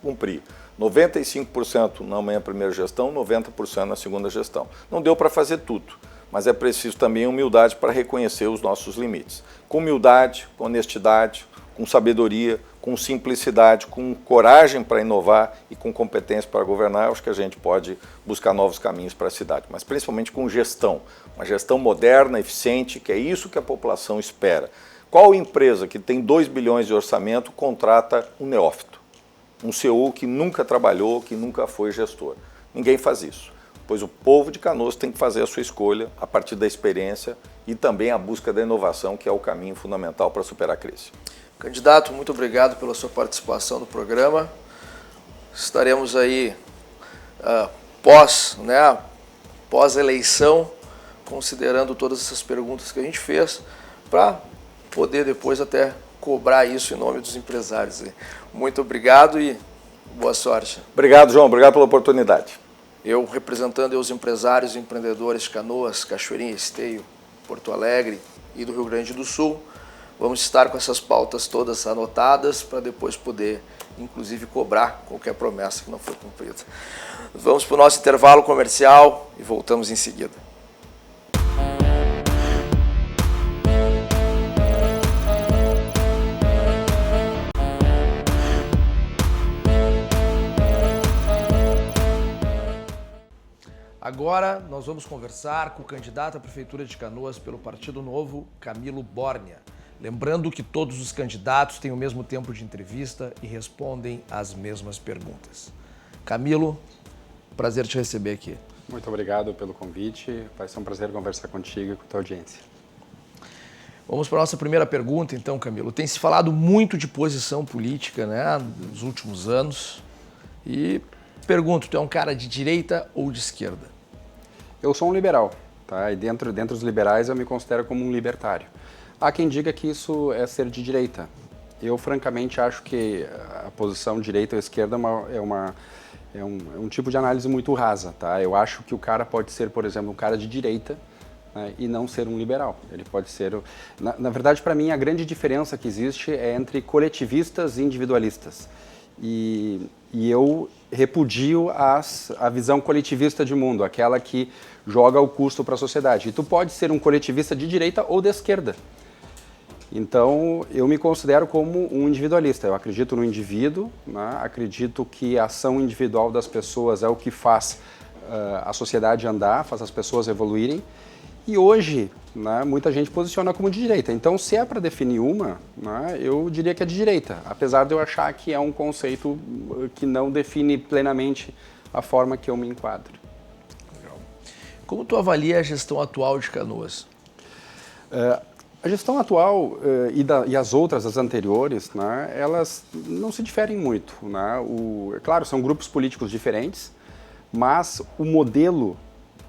cumpri. 95% na minha primeira gestão, 90% na segunda gestão. Não deu para fazer tudo, mas é preciso também humildade para reconhecer os nossos limites. Com humildade, com honestidade, com sabedoria, com simplicidade, com coragem para inovar e com competência para governar, eu acho que a gente pode buscar novos caminhos para a cidade, mas principalmente com gestão, uma gestão moderna, eficiente, que é isso que a população espera. Qual empresa que tem 2 bilhões de orçamento contrata um neófito? Um CEO que nunca trabalhou, que nunca foi gestor? Ninguém faz isso. pois o povo de Canoas tem que fazer a sua escolha a partir da experiência e também a busca da inovação, que é o caminho fundamental para superar a crise. Candidato, muito obrigado pela sua participação no programa. Estaremos aí pós-eleição, considerando todas essas perguntas que a gente fez, para poder depois até cobrar isso em nome dos empresários. Muito obrigado e boa sorte. Obrigado, João. Obrigado pela oportunidade. Eu, representando os empresários e empreendedores de Canoas, Cachoeirinha, Esteio, Porto Alegre e do Rio Grande do Sul, vamos estar com essas pautas todas anotadas para depois poder, inclusive, cobrar qualquer promessa que não foi cumprida. Vamos para o nosso intervalo comercial e voltamos em seguida. Agora nós vamos conversar com o candidato à Prefeitura de Canoas pelo Partido Novo, Camilo Bórnia. Lembrando que todos os candidatos têm o mesmo tempo de entrevista e respondem as mesmas perguntas. Camilo, prazer te receber aqui. Muito obrigado pelo convite. Vai ser um prazer conversar contigo e com a tua audiência. Vamos para a nossa primeira pergunta, então, Camilo. Tem se falado muito de posição política, né, nos últimos anos. E pergunto, tu é um cara de direita ou de esquerda? Eu sou um liberal, tá? E dentro dos liberais eu me considero como um libertário. Há quem diga que isso é ser de direita. Eu, francamente, acho que a posição direita ou esquerda é um tipo de análise muito rasa, tá? Eu acho que o cara pode ser, por exemplo, um cara de direita, né, e não ser um liberal. Ele pode ser... Na verdade, para mim, a grande diferença que existe é entre coletivistas e individualistas. E eu repudio a visão coletivista de mundo, aquela que joga o custo para a sociedade. E tu pode ser um coletivista de direita ou de esquerda. Então, eu me considero como um individualista. Eu acredito no indivíduo, né? Acredito que a ação individual das pessoas é o que faz a sociedade andar, faz as pessoas evoluírem. E hoje, né, muita gente posiciona como de direita. Então, se é para definir uma, né, eu diria que é de direita, apesar de eu achar que é um conceito que não define plenamente a forma que eu me enquadro. Legal. Como tu avalia a gestão atual de Canoas? A gestão atual e as outras, as anteriores, né, elas não se diferem muito. Né? Claro, são grupos políticos diferentes, mas o modelo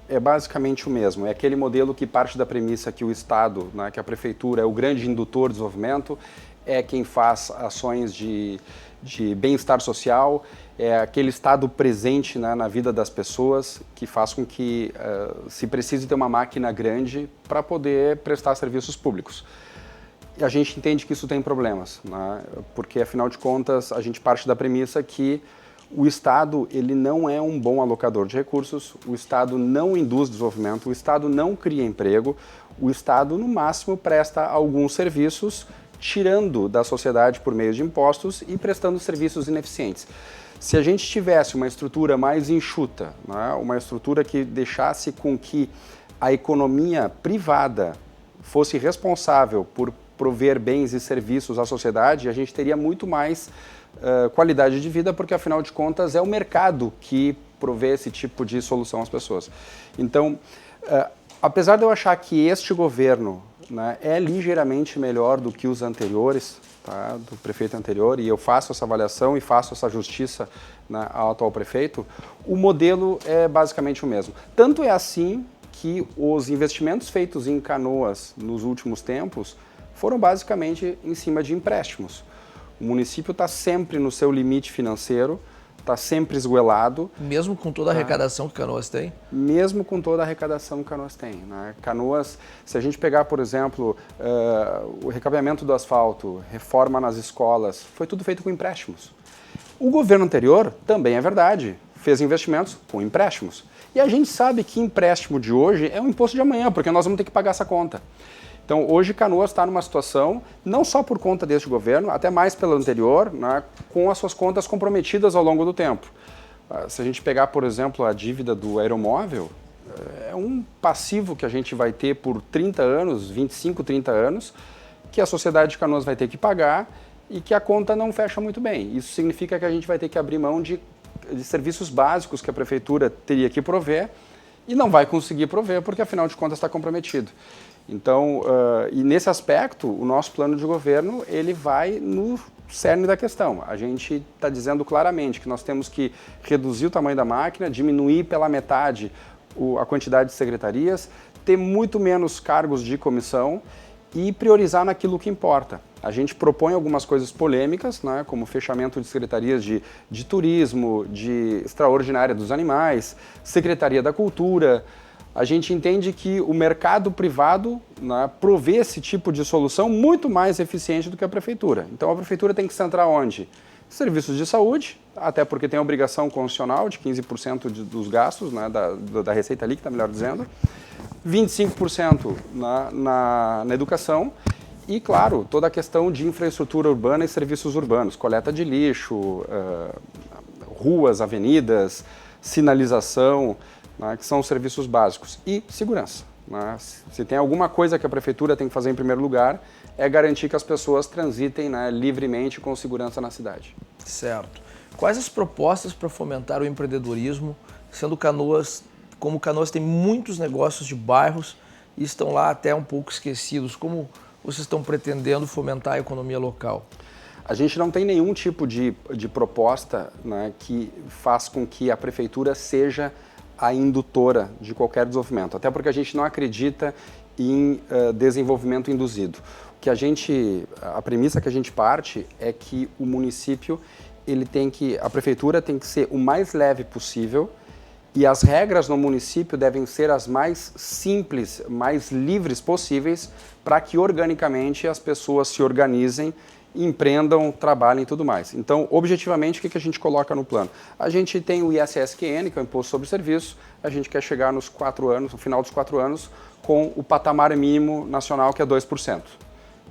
é basicamente o mesmo. É aquele modelo que parte da premissa que o Estado, né, que a Prefeitura é o grande indutor do desenvolvimento, é quem faz ações de bem-estar social, é aquele Estado presente, né, na vida das pessoas, que faz com que se precise ter uma máquina grande para poder prestar serviços públicos. E a gente entende que isso tem problemas, né, porque, afinal de contas, a gente parte da premissa que o Estado ele não é um bom alocador de recursos, o Estado não induz desenvolvimento, o Estado não cria emprego, o Estado, no máximo, presta alguns serviços, tirando da sociedade por meio de impostos e prestando serviços ineficientes. Se a gente tivesse uma estrutura mais enxuta, né, uma estrutura que deixasse com que a economia privada fosse responsável por prover bens e serviços à sociedade, a gente teria muito mais qualidade de vida, porque, afinal de contas, é o mercado que provê esse tipo de solução às pessoas. Então, apesar de eu achar que este governo, né, é ligeiramente melhor do que os anteriores, tá, do prefeito anterior, e eu faço essa avaliação e faço essa justiça, né, ao atual prefeito, o modelo é basicamente o mesmo. Tanto é assim que os investimentos feitos em Canoas nos últimos tempos foram basicamente em cima de empréstimos. O município está sempre no seu limite financeiro, está sempre esgoelado. Mesmo com toda a arrecadação que Canoas tem? Mesmo com toda a arrecadação que Canoas tem. Né? Canoas, se a gente pegar, por exemplo, o recapeamento do asfalto, reforma nas escolas, foi tudo feito com empréstimos. O governo anterior, também é verdade, fez investimentos com empréstimos. E a gente sabe que empréstimo de hoje é o imposto de amanhã, porque nós vamos ter que pagar essa conta. Então, hoje Canoas está numa situação, não só por conta deste governo, até mais pelo anterior, né, com as suas contas comprometidas ao longo do tempo. Se a gente pegar, por exemplo, a dívida do aeromóvel, é um passivo que a gente vai ter por 30 anos, 25, 30 anos, que a sociedade de Canoas vai ter que pagar e que a conta não fecha muito bem. Isso significa que a gente vai ter que abrir mão de serviços básicos que a prefeitura teria que prover, e não vai conseguir prover porque, afinal de contas, está comprometido. Então, e nesse aspecto, o nosso plano de governo ele vai no cerne da questão. A gente está dizendo claramente que nós temos que reduzir o tamanho da máquina, diminuir pela metade a quantidade de secretarias, ter muito menos cargos de comissão e priorizar naquilo que importa. A gente propõe algumas coisas polêmicas, né, como fechamento de secretarias de turismo, de extraordinária dos animais, secretaria da cultura. A gente entende que o mercado privado, né, provê esse tipo de solução muito mais eficiente do que a prefeitura. Então a prefeitura tem que centrar onde? Serviços de saúde, até porque tem a obrigação constitucional de 15% dos gastos, né, da receita líquida, melhor dizendo, 25% na educação e, claro, toda a questão de infraestrutura urbana e serviços urbanos, coleta de lixo, ruas, avenidas, sinalização, né, que são os serviços básicos, e segurança. Né? Se tem alguma coisa que a prefeitura tem que fazer em primeiro lugar, é garantir que as pessoas transitem, né, livremente com segurança na cidade. Certo. Quais as propostas para fomentar o empreendedorismo, sendo Canoas, como Canoas tem muitos negócios de bairros e estão lá até um pouco esquecidos, como vocês estão pretendendo fomentar a economia local? A gente não tem nenhum tipo de proposta, né, que faz com que a prefeitura seja a indutora de qualquer desenvolvimento, até porque a gente não acredita em desenvolvimento induzido. A premissa que a gente parte é que o município, a prefeitura tem que ser o mais leve possível e as regras no município devem ser as mais simples, mais livres possíveis para que organicamente as pessoas se organizem, empreendam, trabalhem e tudo mais. Então, objetivamente, o que a gente coloca no plano? A gente tem o ISSQN, que é o Imposto sobre Serviço, a gente quer chegar nos 4 anos, no final dos 4 anos, com o patamar mínimo nacional, que é 2%.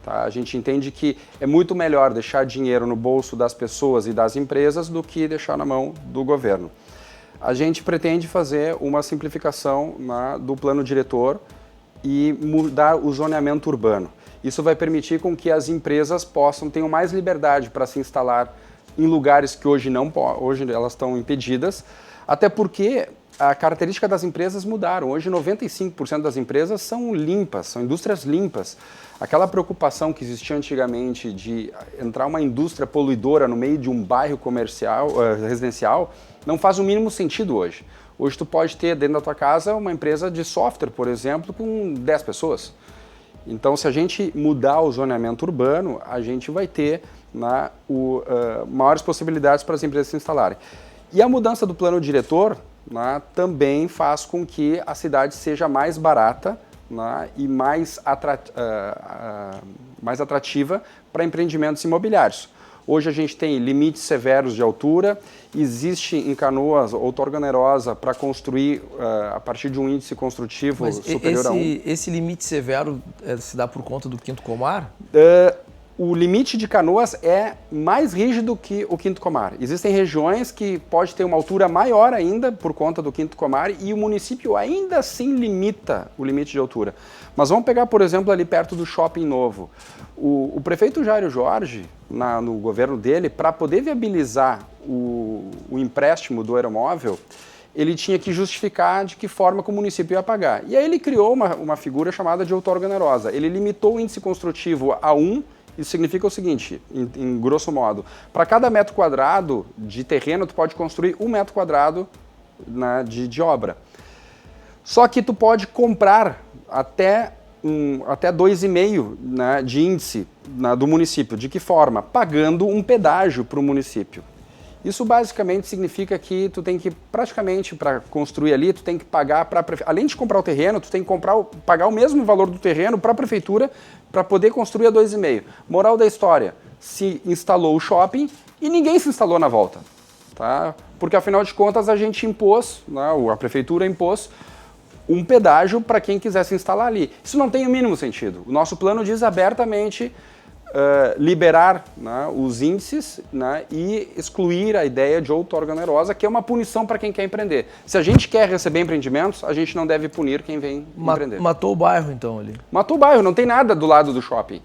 Tá? A gente entende que é muito melhor deixar dinheiro no bolso das pessoas e das empresas do que deixar na mão do governo. A gente pretende fazer uma simplificação do plano diretor e mudar o zoneamento urbano. Isso vai permitir com que as empresas tenham mais liberdade para se instalar em lugares que hoje elas estão impedidas, até porque a característica das empresas mudaram. Hoje 95% das empresas são limpas, são indústrias limpas. Aquela preocupação que existia antigamente de entrar uma indústria poluidora no meio de um bairro residencial não faz o mínimo sentido hoje. Hoje tu pode ter dentro da tua casa uma empresa de software, por exemplo, com 10 pessoas. Então, se a gente mudar o zoneamento urbano, a gente vai ter maiores possibilidades para as empresas se instalarem. E a mudança do plano diretor também faz com que a cidade seja mais barata e mais atrativa para empreendimentos imobiliários. Hoje a gente tem limites severos de altura, existe em Canoas outorga onerosa para construir a partir de um índice construtivo superior a 1. Esse limite severo se dá por conta do Quinto Comar? O limite de Canoas é mais rígido que o Quinto Comar. Existem regiões que pode ter uma altura maior ainda por conta do Quinto Comar e o município ainda assim limita o limite de altura. Mas vamos pegar, por exemplo, ali perto do Shopping Novo. O prefeito Jairo Jorge, no governo dele, para poder viabilizar o empréstimo do aeromóvel, ele tinha que justificar de que forma que o município ia pagar. E aí ele criou uma figura chamada de outorga onerosa. Ele limitou o índice construtivo a 1. Isso significa o seguinte, em grosso modo, para cada metro quadrado de terreno, tu pode construir 1 metro quadrado de obra. Só que tu pode comprar até 2,5 de índice do município. De que forma? Pagando um pedágio para o município. Isso basicamente significa que tu tem que, praticamente, para construir ali, tu tem que pagar para a prefeitura. Além de comprar o terreno, tu tem que pagar o mesmo valor do terreno para a prefeitura para poder construir a 2,5. Moral da história, se instalou o shopping e ninguém se instalou na volta. Tá? Porque, afinal de contas, a gente impôs, a prefeitura impôs um pedágio para quem quiser se instalar ali. Isso não tem o mínimo sentido. O nosso plano diz abertamente liberar os índices e excluir a ideia de outorga onerosa, que é uma punição para quem quer empreender. Se a gente quer receber empreendimentos, a gente não deve punir quem vem empreender. Matou o bairro, então, ali? Matou o bairro, não tem nada do lado do shopping.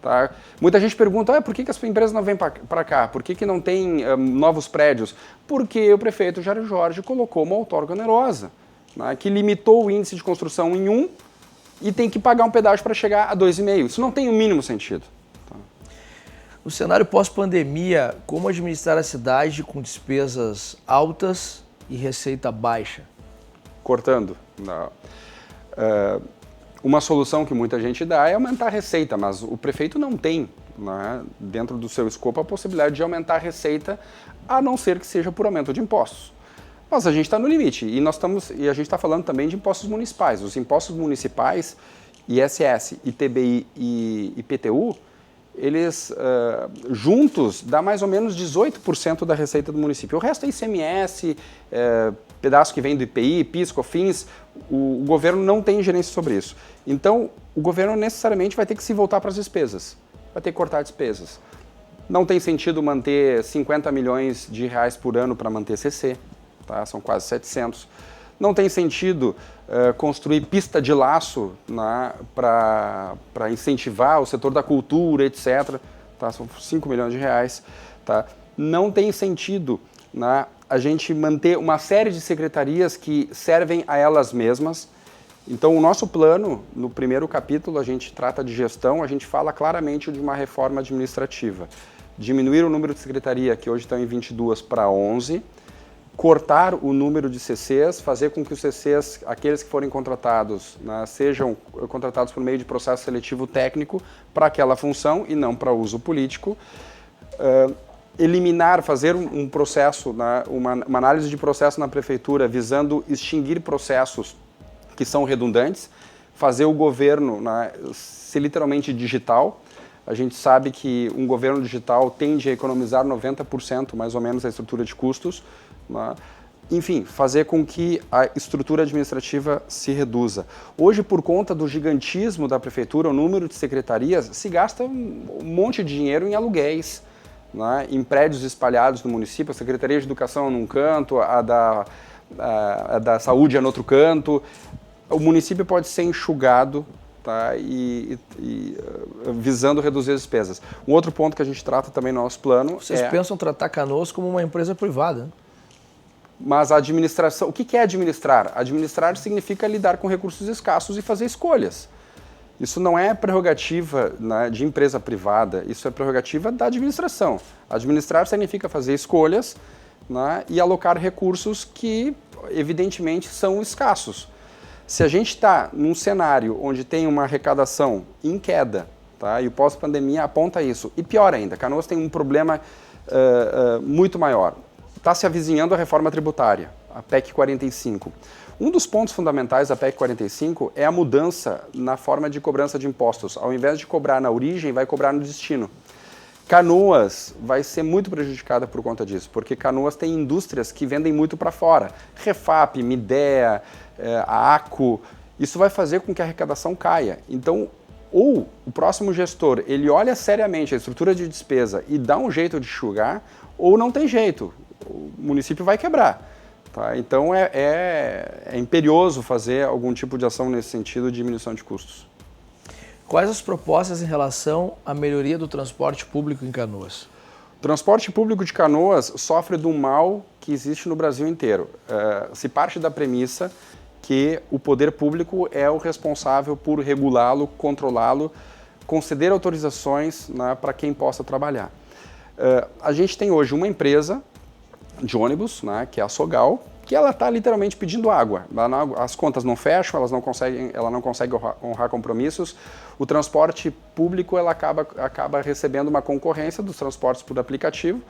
Tá? Muita gente pergunta, por que as empresas não vêm para cá? Por que não tem novos prédios? Porque o prefeito Jairo Jorge colocou uma outorga onerosa. né, que limitou o índice de construção em 1 e tem que pagar um pedágio para chegar a 2,5. Isso não tem o mínimo sentido. Tá? No cenário pós-pandemia, como administrar a cidade com despesas altas e receita baixa? Cortando. Uma solução que muita gente dá é aumentar a receita, mas o prefeito não tem, né, dentro do seu escopo, a possibilidade de aumentar a receita, a não ser que seja por aumento de impostos. Mas a gente está no limite e a gente está falando também de impostos municipais. Os impostos municipais, ISS, ITBI e IPTU, eles juntos dá mais ou menos 18% da receita do município. O resto é ICMS, pedaço que vem do IPI, PIS, COFINS, o governo não tem gerência sobre isso. Então, o governo necessariamente vai ter que se voltar para as despesas, vai ter que cortar despesas. Não tem sentido manter 50 milhões de reais por ano para manter CC, tá? São quase 700. Não tem sentido construir pista de laço, né, para incentivar o setor da cultura, etc. Tá? São 5 milhões de reais. Tá? Não tem sentido, né, a gente manter uma série de secretarias que servem a elas mesmas. Então, o nosso plano, no primeiro capítulo, a gente trata de gestão, a gente fala claramente de uma reforma administrativa. Diminuir o número de secretaria, que hoje estão em 22, para 11, cortar o número de CCs, fazer com que os CCs, aqueles que forem contratados, né, sejam contratados por meio de processo seletivo técnico para aquela função e não para uso político. Eliminar, fazer um processo, né, uma análise de processo na prefeitura visando extinguir processos que são redundantes, fazer o governo, né, ser literalmente digital. A gente sabe que um governo digital tende a economizar 90% mais ou menos da estrutura de custos, né? Enfim, fazer com que a estrutura administrativa se reduza. Hoje, por conta do gigantismo da prefeitura, o número de secretarias, se gasta um monte de dinheiro em aluguéis, né? Em prédios espalhados no município, a Secretaria de Educação num canto, a da Saúde é no outro canto. O município pode ser enxugado, tá? Visando reduzir as despesas. Um outro ponto que a gente trata também no nosso plano Vocês pensam tratar Canoas como uma empresa privada, né? Mas a administração, o que é administrar? Administrar significa lidar com recursos escassos e fazer escolhas. Isso não é prerrogativa, né, de empresa privada, isso é prerrogativa da administração. Administrar significa fazer escolhas, né, e alocar recursos que, evidentemente, são escassos. Se a gente está num cenário onde tem uma arrecadação em queda, tá, e o pós-pandemia aponta isso, e pior ainda, Canoas tem um problema muito maior. Está se avizinhando a reforma tributária, a PEC 45. Um dos pontos fundamentais da PEC 45 é a mudança na forma de cobrança de impostos. Ao invés de cobrar na origem, vai cobrar no destino. Canoas vai ser muito prejudicada por conta disso, porque Canoas tem indústrias que vendem muito para fora. Refap, Midea, a ACO, isso vai fazer com que a arrecadação caia. Então, ou o próximo gestor, ele olha seriamente a estrutura de despesa e dá um jeito de enxugar, ou não tem jeito. O município vai quebrar. Tá? Então é imperioso fazer algum tipo de ação nesse sentido de diminuição de custos. Quais as propostas em relação à melhoria do transporte público em Canoas? O transporte público de Canoas sofre do mal que existe no Brasil inteiro. Se parte da premissa que o poder público é o responsável por regulá-lo, controlá-lo, conceder autorizações, né, para quem possa trabalhar. A gente tem hoje uma empresa de ônibus, né, que é a Sogal, que ela está literalmente pedindo água. As contas não fecham, ela não consegue honrar compromissos. O transporte público ela acaba recebendo uma concorrência dos transportes por aplicativo,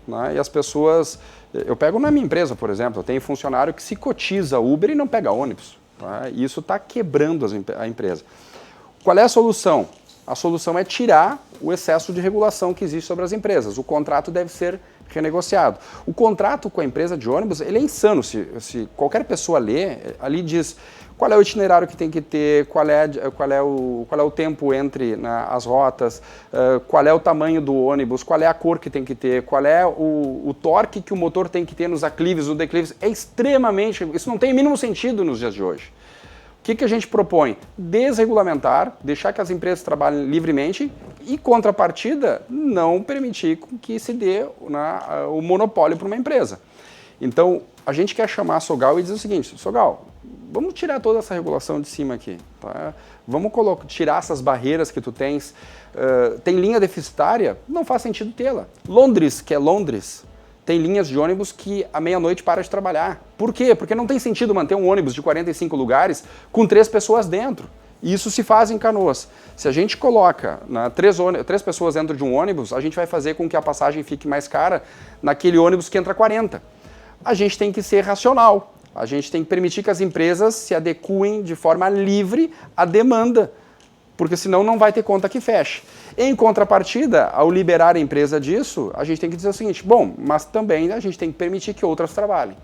né, e as pessoas... Eu pego na minha empresa, por exemplo, eu tenho funcionário que se cotiza Uber e não pega ônibus. Tá, e isso está quebrando a empresa. Qual é a solução? A solução é tirar o excesso de regulação que existe sobre as empresas. O contrato deve ser renegociado. O contrato com a empresa de ônibus, ele é insano. Se qualquer pessoa ler, ali diz qual é o itinerário que tem que ter, qual é o tempo entre, né, as rotas, qual é o tamanho do ônibus, qual é a cor que tem que ter, qual é o torque que o motor tem que ter nos aclives, nos declives. É extremamente... Isso não tem o mínimo sentido nos dias de hoje. O que a gente propõe? Desregulamentar, deixar que as empresas trabalhem livremente e, contrapartida, não permitir que se dê, né, o monopólio para uma empresa. Então, a gente quer chamar a Sogal e dizer o seguinte: Sogal, vamos tirar toda essa regulação de cima aqui, tá? Vamos tirar essas barreiras que tu tens. Tem linha deficitária? Não faz sentido tê-la. Londres, que é Londres, tem linhas de ônibus que à meia-noite para de trabalhar. Por quê? Porque não tem sentido manter um ônibus de 45 lugares com 3 pessoas dentro. E isso se faz em Canoas. Se a gente coloca 3 pessoas dentro de um ônibus, a gente vai fazer com que a passagem fique mais cara naquele ônibus que entra 40. A gente tem que ser racional. A gente tem que permitir que as empresas se adequem de forma livre à demanda, porque senão não vai ter conta que feche. Em contrapartida, ao liberar a empresa disso, a gente tem que dizer o seguinte, bom, mas também a gente tem que permitir que outras trabalhem,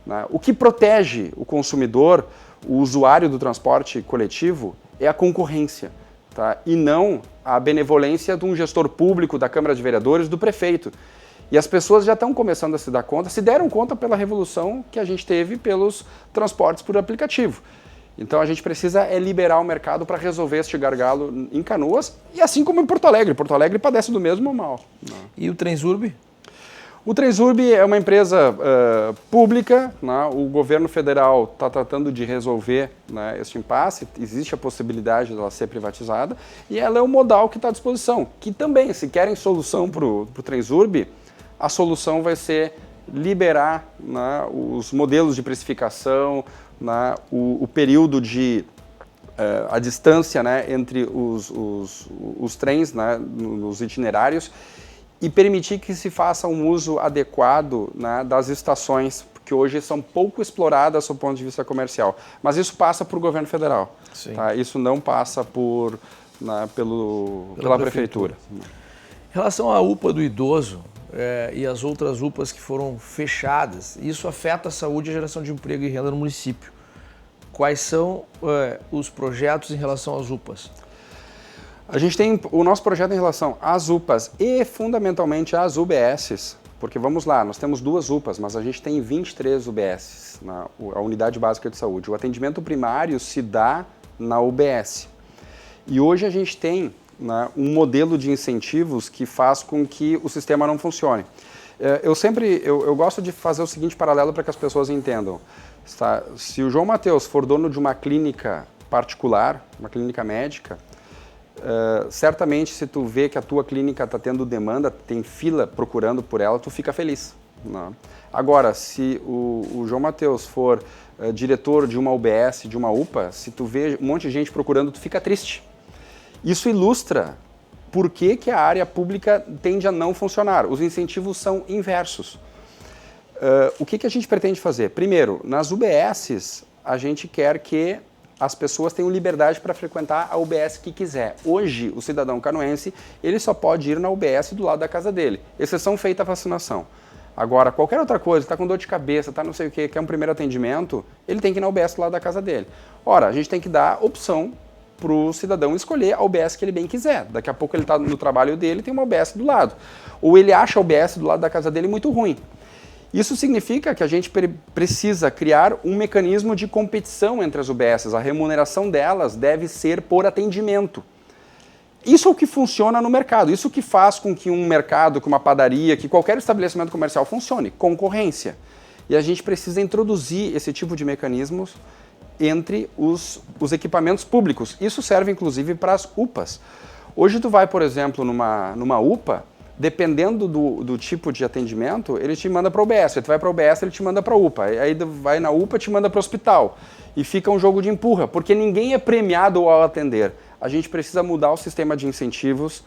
né? O que protege o consumidor, o usuário do transporte coletivo, é a concorrência, tá? E não a benevolência de um gestor público, da Câmara de Vereadores, do prefeito. E as pessoas já estão começando a se dar conta, se deram conta pela revolução que a gente teve pelos transportes por aplicativo. Então a gente precisa liberar o mercado para resolver este gargalo em Canoas, e assim como em Porto Alegre. Porto Alegre padece do mesmo mal. E o Transurb? O Transurb é uma empresa pública, né? O governo federal está tratando de resolver, né, este impasse, existe a possibilidade dela ser privatizada, e ela é o modal que está à disposição, que também, se querem solução para o Transurb, a solução vai ser liberar, né, os modelos de precificação, né, o período de a distância, né, entre os trens, né, nos itinerários, e permitir que se faça um uso adequado, né, das estações, que hoje são pouco exploradas do ponto de vista comercial. Mas isso passa por governo federal. Tá? Isso não passa pela prefeitura. Em relação à UPA do idoso e as outras UPAs que foram fechadas, isso afeta a saúde e a geração de emprego e renda no município. Quais são os projetos em relação às UPAs? A gente tem o nosso projeto em relação às UPAs e fundamentalmente às UBSs, porque vamos lá, nós temos 2 UPAs, mas a gente tem 23 UBSs, a Unidade Básica de Saúde. O atendimento primário se dá na UBS. E hoje a gente tem, né, um modelo de incentivos que faz com que o sistema não funcione. Eu gosto de fazer o seguinte paralelo para que as pessoas entendam. Tá? Se o João Mateus for dono de uma clínica particular, uma clínica médica, certamente se tu vê que a tua clínica está tendo demanda, tem fila procurando por ela, tu fica feliz. Né? Agora, se o João Mateus for diretor de uma UBS, de uma UPA, se tu vê um monte de gente procurando, tu fica triste. Isso ilustra por que a área pública tende a não funcionar. Os incentivos são inversos. O que a gente pretende fazer? Primeiro, nas UBSs, a gente quer que as pessoas tenham liberdade para frequentar a UBS que quiser. Hoje, o cidadão canoense, ele só pode ir na UBS do lado da casa dele, exceção feita a vacinação. Agora, qualquer outra coisa, está com dor de cabeça, está não sei o que, quer um primeiro atendimento, ele tem que ir na UBS do lado da casa dele. Ora, a gente tem que dar opção para o cidadão escolher a UBS que ele bem quiser. Daqui a pouco ele está no trabalho dele, tem uma UBS do lado. Ou ele acha a UBS do lado da casa dele muito ruim. Isso significa que a gente precisa criar um mecanismo de competição entre as UBSs. A remuneração delas deve ser por atendimento. Isso é o que funciona no mercado. Isso que faz com que um mercado, que uma padaria, que qualquer estabelecimento comercial funcione. Concorrência. E a gente precisa introduzir esse tipo de mecanismos entre os equipamentos públicos. Isso serve inclusive para as UPAs. Hoje tu vai, por exemplo, numa UPA, dependendo do tipo de atendimento, ele te manda para a UBS. Tu vai para a UBS, ele te manda para a UPA. Aí vai na UPA, te manda para o hospital. E fica um jogo de empurra, porque ninguém é premiado ao atender. A gente precisa mudar o sistema de incentivos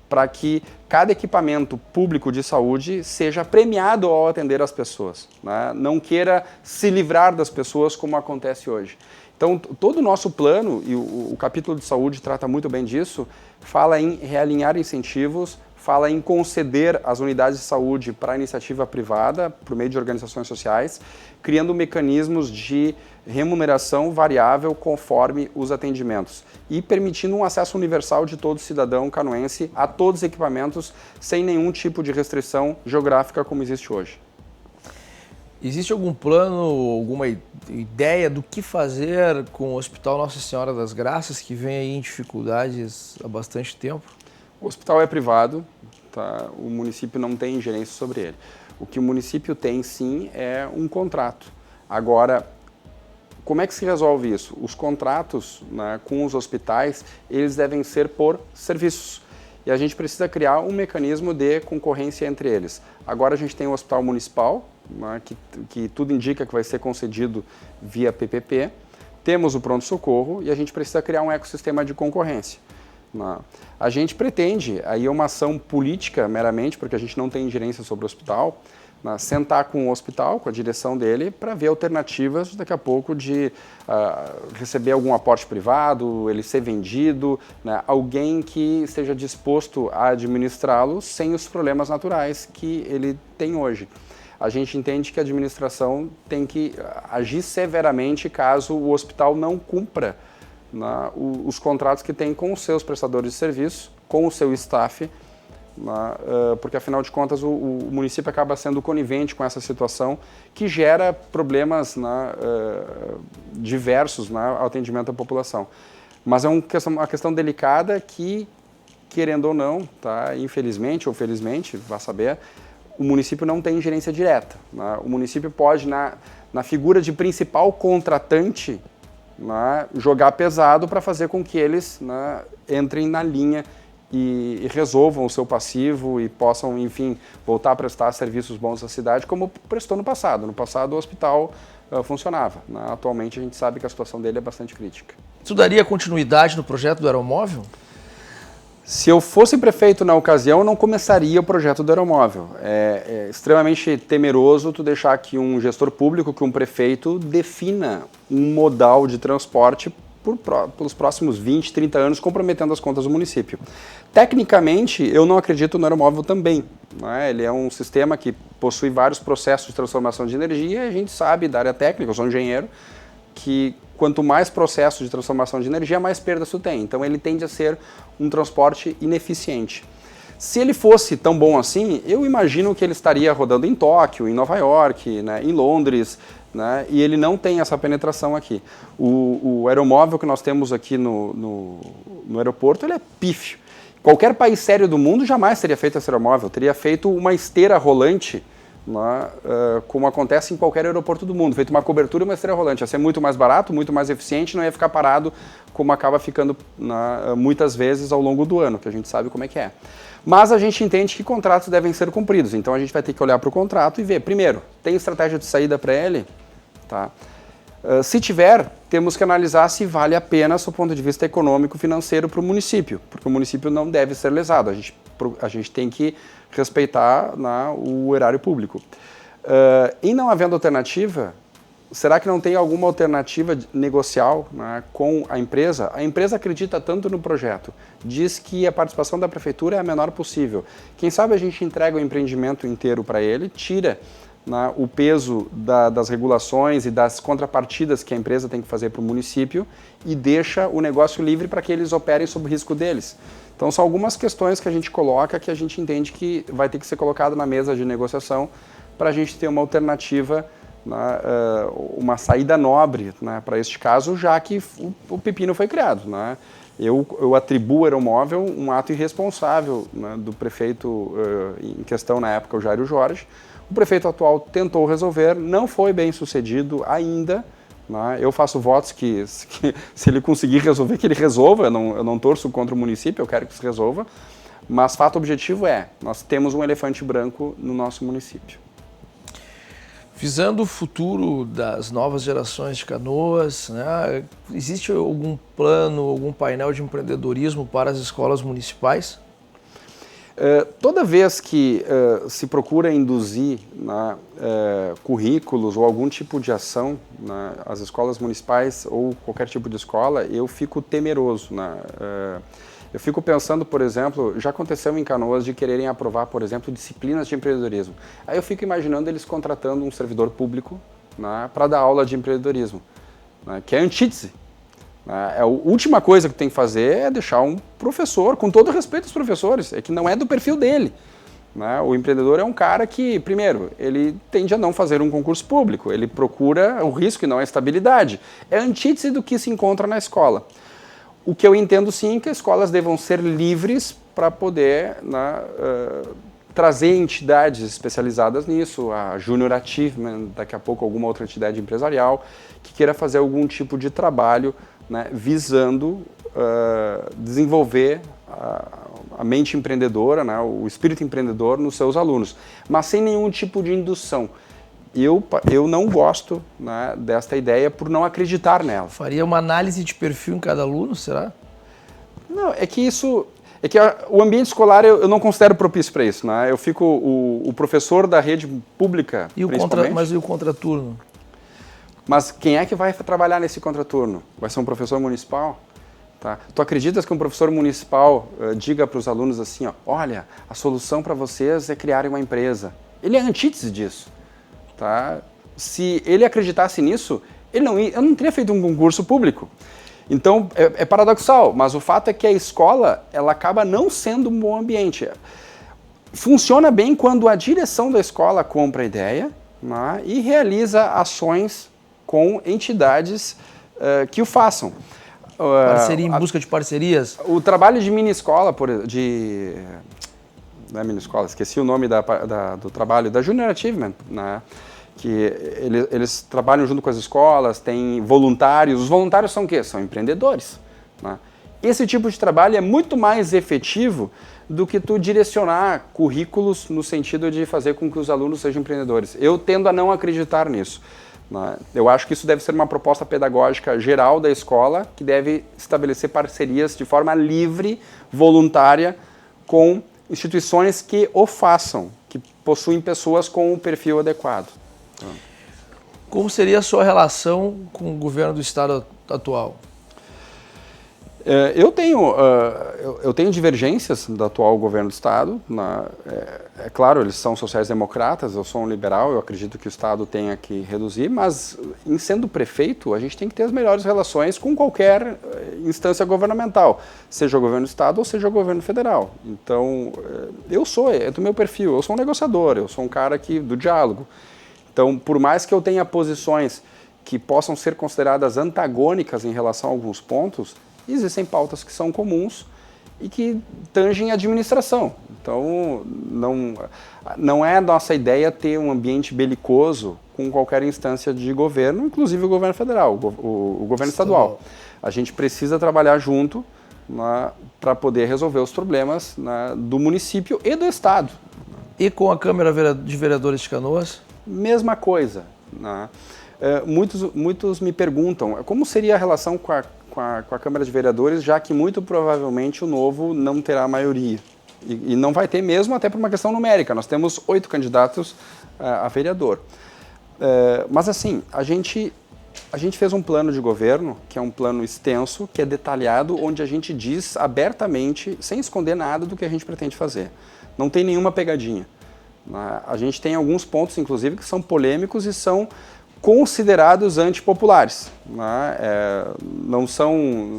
para que cada equipamento público de saúde seja premiado ao atender as pessoas, né? Não queira se livrar das pessoas como acontece hoje. Então, todo o nosso plano, e o capítulo de saúde trata muito bem disso, fala em realinhar incentivos, fala em conceder as unidades de saúde para a iniciativa privada, por meio de organizações sociais, criando mecanismos de remuneração variável conforme os atendimentos e permitindo um acesso universal de todo cidadão canoense a todos os equipamentos sem nenhum tipo de restrição geográfica como existe hoje. Existe algum plano, alguma ideia do que fazer com o Hospital Nossa Senhora das Graças, que vem aí em dificuldades há bastante tempo? O hospital é privado, tá? O município não tem ingerência sobre ele. O que o município tem, sim, é um contrato. Agora, como é que se resolve isso? Os contratos, né, com os hospitais, eles devem ser por serviços. E a gente precisa criar um mecanismo de concorrência entre eles. Agora a gente tem o hospital municipal, né, que tudo indica que vai ser concedido via PPP. Temos o pronto-socorro e a gente precisa criar um ecossistema de concorrência. Né? A gente pretende, aí é uma ação política meramente, porque a gente não tem ingerência sobre o hospital, né, sentar com o hospital, com a direção dele, para ver alternativas daqui a pouco de receber algum aporte privado, ele ser vendido, né, alguém que esteja disposto a administrá-lo sem os problemas naturais que ele tem hoje. A gente entende que a administração tem que agir severamente caso o hospital não cumpra, né, os contratos que tem com os seus prestadores de serviço, com o seu staff, porque afinal de contas o município acaba sendo conivente com essa situação que gera problemas diversos ao atendimento à população. Mas é uma questão delicada que, querendo ou não, tá, infelizmente ou felizmente, vá saber, o município não tem ingerência direta. Né? O município pode, na figura de principal contratante, jogar pesado para fazer com que eles entrem na linha e resolvam o seu passivo e possam, enfim, voltar a prestar serviços bons à cidade, como prestou no passado. No passado o hospital funcionava. Atualmente a gente sabe que a situação dele é bastante crítica. Tu daria continuidade no projeto do aeromóvel? Se eu fosse prefeito na ocasião, eu não começaria o projeto do aeromóvel. É extremamente temeroso tu deixar que um gestor público, que um prefeito, defina um modal de transporte pelos próximos 20, 30 anos, comprometendo as contas do município. Tecnicamente, eu não acredito no aeromóvel também. Né? Ele é um sistema que possui vários processos de transformação de energia, e a gente sabe da área técnica, eu sou engenheiro, que quanto mais processo de transformação de energia, mais perdas tu tem. Então ele tende a ser um transporte ineficiente. Se ele fosse tão bom assim, eu imagino que ele estaria rodando em Tóquio, em Nova York, né, em Londres, né, e ele não tem essa penetração aqui. O aeromóvel que nós temos aqui no aeroporto, ele é pífio. Qualquer país sério do mundo jamais teria feito esse aeromóvel, teria feito uma esteira rolante, né, como acontece em qualquer aeroporto do mundo, feito uma cobertura e uma esteira rolante. Ia ser muito mais barato, muito mais eficiente, não ia ficar parado como acaba ficando muitas vezes ao longo do ano, que a gente sabe como é que é. Mas a gente entende que contratos devem ser cumpridos, então a gente vai ter que olhar para o contrato e ver, primeiro, tem estratégia de saída para ele? Tá. Se tiver, temos que analisar se vale a pena, do ponto de vista econômico e financeiro, para o município, porque o município não deve ser lesado, a gente tem que respeitar o erário público. E não havendo alternativa, será que não tem alguma alternativa negocial com a empresa? A empresa acredita tanto no projeto, diz que a participação da prefeitura é a menor possível. Quem sabe a gente entrega o empreendimento inteiro para ele, tira o peso das regulações e das contrapartidas que a empresa tem que fazer para o município e deixa o negócio livre para que eles operem sob o risco deles. Então são algumas questões que a gente coloca que a gente entende que vai ter que ser colocado na mesa de negociação para a gente ter uma alternativa, uma saída nobre para este caso, já que o pepino foi criado. Eu atribuo ao aeromóvel um ato irresponsável do prefeito em questão na época, o Jairo Jorge. O prefeito atual tentou resolver, não foi bem sucedido ainda. Eu faço votos que se ele conseguir resolver, que ele resolva. Eu não torço contra o município, eu quero que se resolva. Mas fato objetivo nós temos um elefante branco no nosso município. Visando o futuro das novas gerações de Canoas, né, existe algum plano, algum painel de empreendedorismo para as escolas municipais? Toda vez que se procura induzir currículos ou algum tipo de ação às escolas municipais ou qualquer tipo de escola, eu fico temeroso. Eu fico pensando, por exemplo, já aconteceu em Canoas de quererem aprovar, por exemplo, disciplinas de empreendedorismo. Aí eu fico imaginando eles contratando um servidor público para dar aula de empreendedorismo, que é antítese. A última coisa que tem que fazer é deixar um professor, com todo respeito aos professores, é que não é do perfil dele. O empreendedor é um cara que, primeiro, ele tende a não fazer um concurso público, ele procura o risco e não a estabilidade. É a antítese do que se encontra na escola. O que eu entendo sim é que as escolas devam ser livres para poder trazer entidades especializadas nisso, a Junior Achievement, daqui a pouco alguma outra entidade empresarial, que queira fazer algum tipo de trabalho, né, visando desenvolver a mente empreendedora, né, o espírito empreendedor nos seus alunos, mas sem nenhum tipo de indução. Eu não gosto, né, desta ideia por não acreditar nela. Faria uma análise de perfil em cada aluno, será? Não, é que o ambiente escolar eu não considero propício para isso, né? Eu fico o professor da rede pública, Mas e o contraturno? Mas quem é que vai trabalhar nesse contraturno? Vai ser um professor municipal? Tá? Tu acreditas que um professor municipal diga para os alunos assim, ó, olha, a solução para vocês é criarem uma empresa? Ele é a antítese disso. Tá? Se ele acreditasse nisso, eu não teria feito um concurso público. Então, é paradoxal, mas o fato é que a escola ela acaba não sendo um bom ambiente. Funciona bem quando a direção da escola compra a ideia, né, e realiza ações com entidades que o façam. Parceria, em busca de parcerias? O trabalho de mini-escola, não é mini-escola, esqueci o nome do trabalho, da Junior Achievement, né? Que eles trabalham junto com as escolas, tem voluntários. Os voluntários são o quê? São empreendedores. Né? Esse tipo de trabalho é muito mais efetivo do que tu direcionar currículos no sentido de fazer com que os alunos sejam empreendedores. Eu tendo a não acreditar nisso. Né? Eu acho que isso deve ser uma proposta pedagógica geral da escola, que deve estabelecer parcerias de forma livre, voluntária, com instituições que o façam, que possuem pessoas com o perfil adequado. Como seria a sua relação com o governo do estado atual? Eu tenho divergências do atual governo do estado. É claro, eles são sociais-democratas, eu sou um liberal, eu acredito que o estado tenha que reduzir, mas em sendo prefeito, a gente tem que ter as melhores relações com qualquer instância governamental, seja o governo do estado ou seja o governo federal. Então, é do meu perfil, eu sou um negociador, eu sou um cara do diálogo. Então, por mais que eu tenha posições que possam ser consideradas antagônicas em relação a alguns pontos, existem pautas que são comuns e que tangem a administração. Então, não é nossa ideia ter um ambiente belicoso com qualquer instância de governo, inclusive o governo federal, o governo estadual. A gente precisa trabalhar junto, né, para poder resolver os problemas, né, do município e do estado. E com a Câmara de Vereadores de Canoas? Mesma coisa. Né? Muitos me perguntam como seria a relação com a Câmara de Vereadores, já que muito provavelmente o Novo não terá maioria. E não vai ter mesmo, até por uma questão numérica. Nós temos 8 candidatos a vereador. Mas assim, a gente fez um plano de governo, que é um plano extenso, que é detalhado, onde a gente diz abertamente, sem esconder nada do que a gente pretende fazer. Não tem nenhuma pegadinha. A gente tem alguns pontos, inclusive, que são polêmicos e são considerados antipopulares. Né?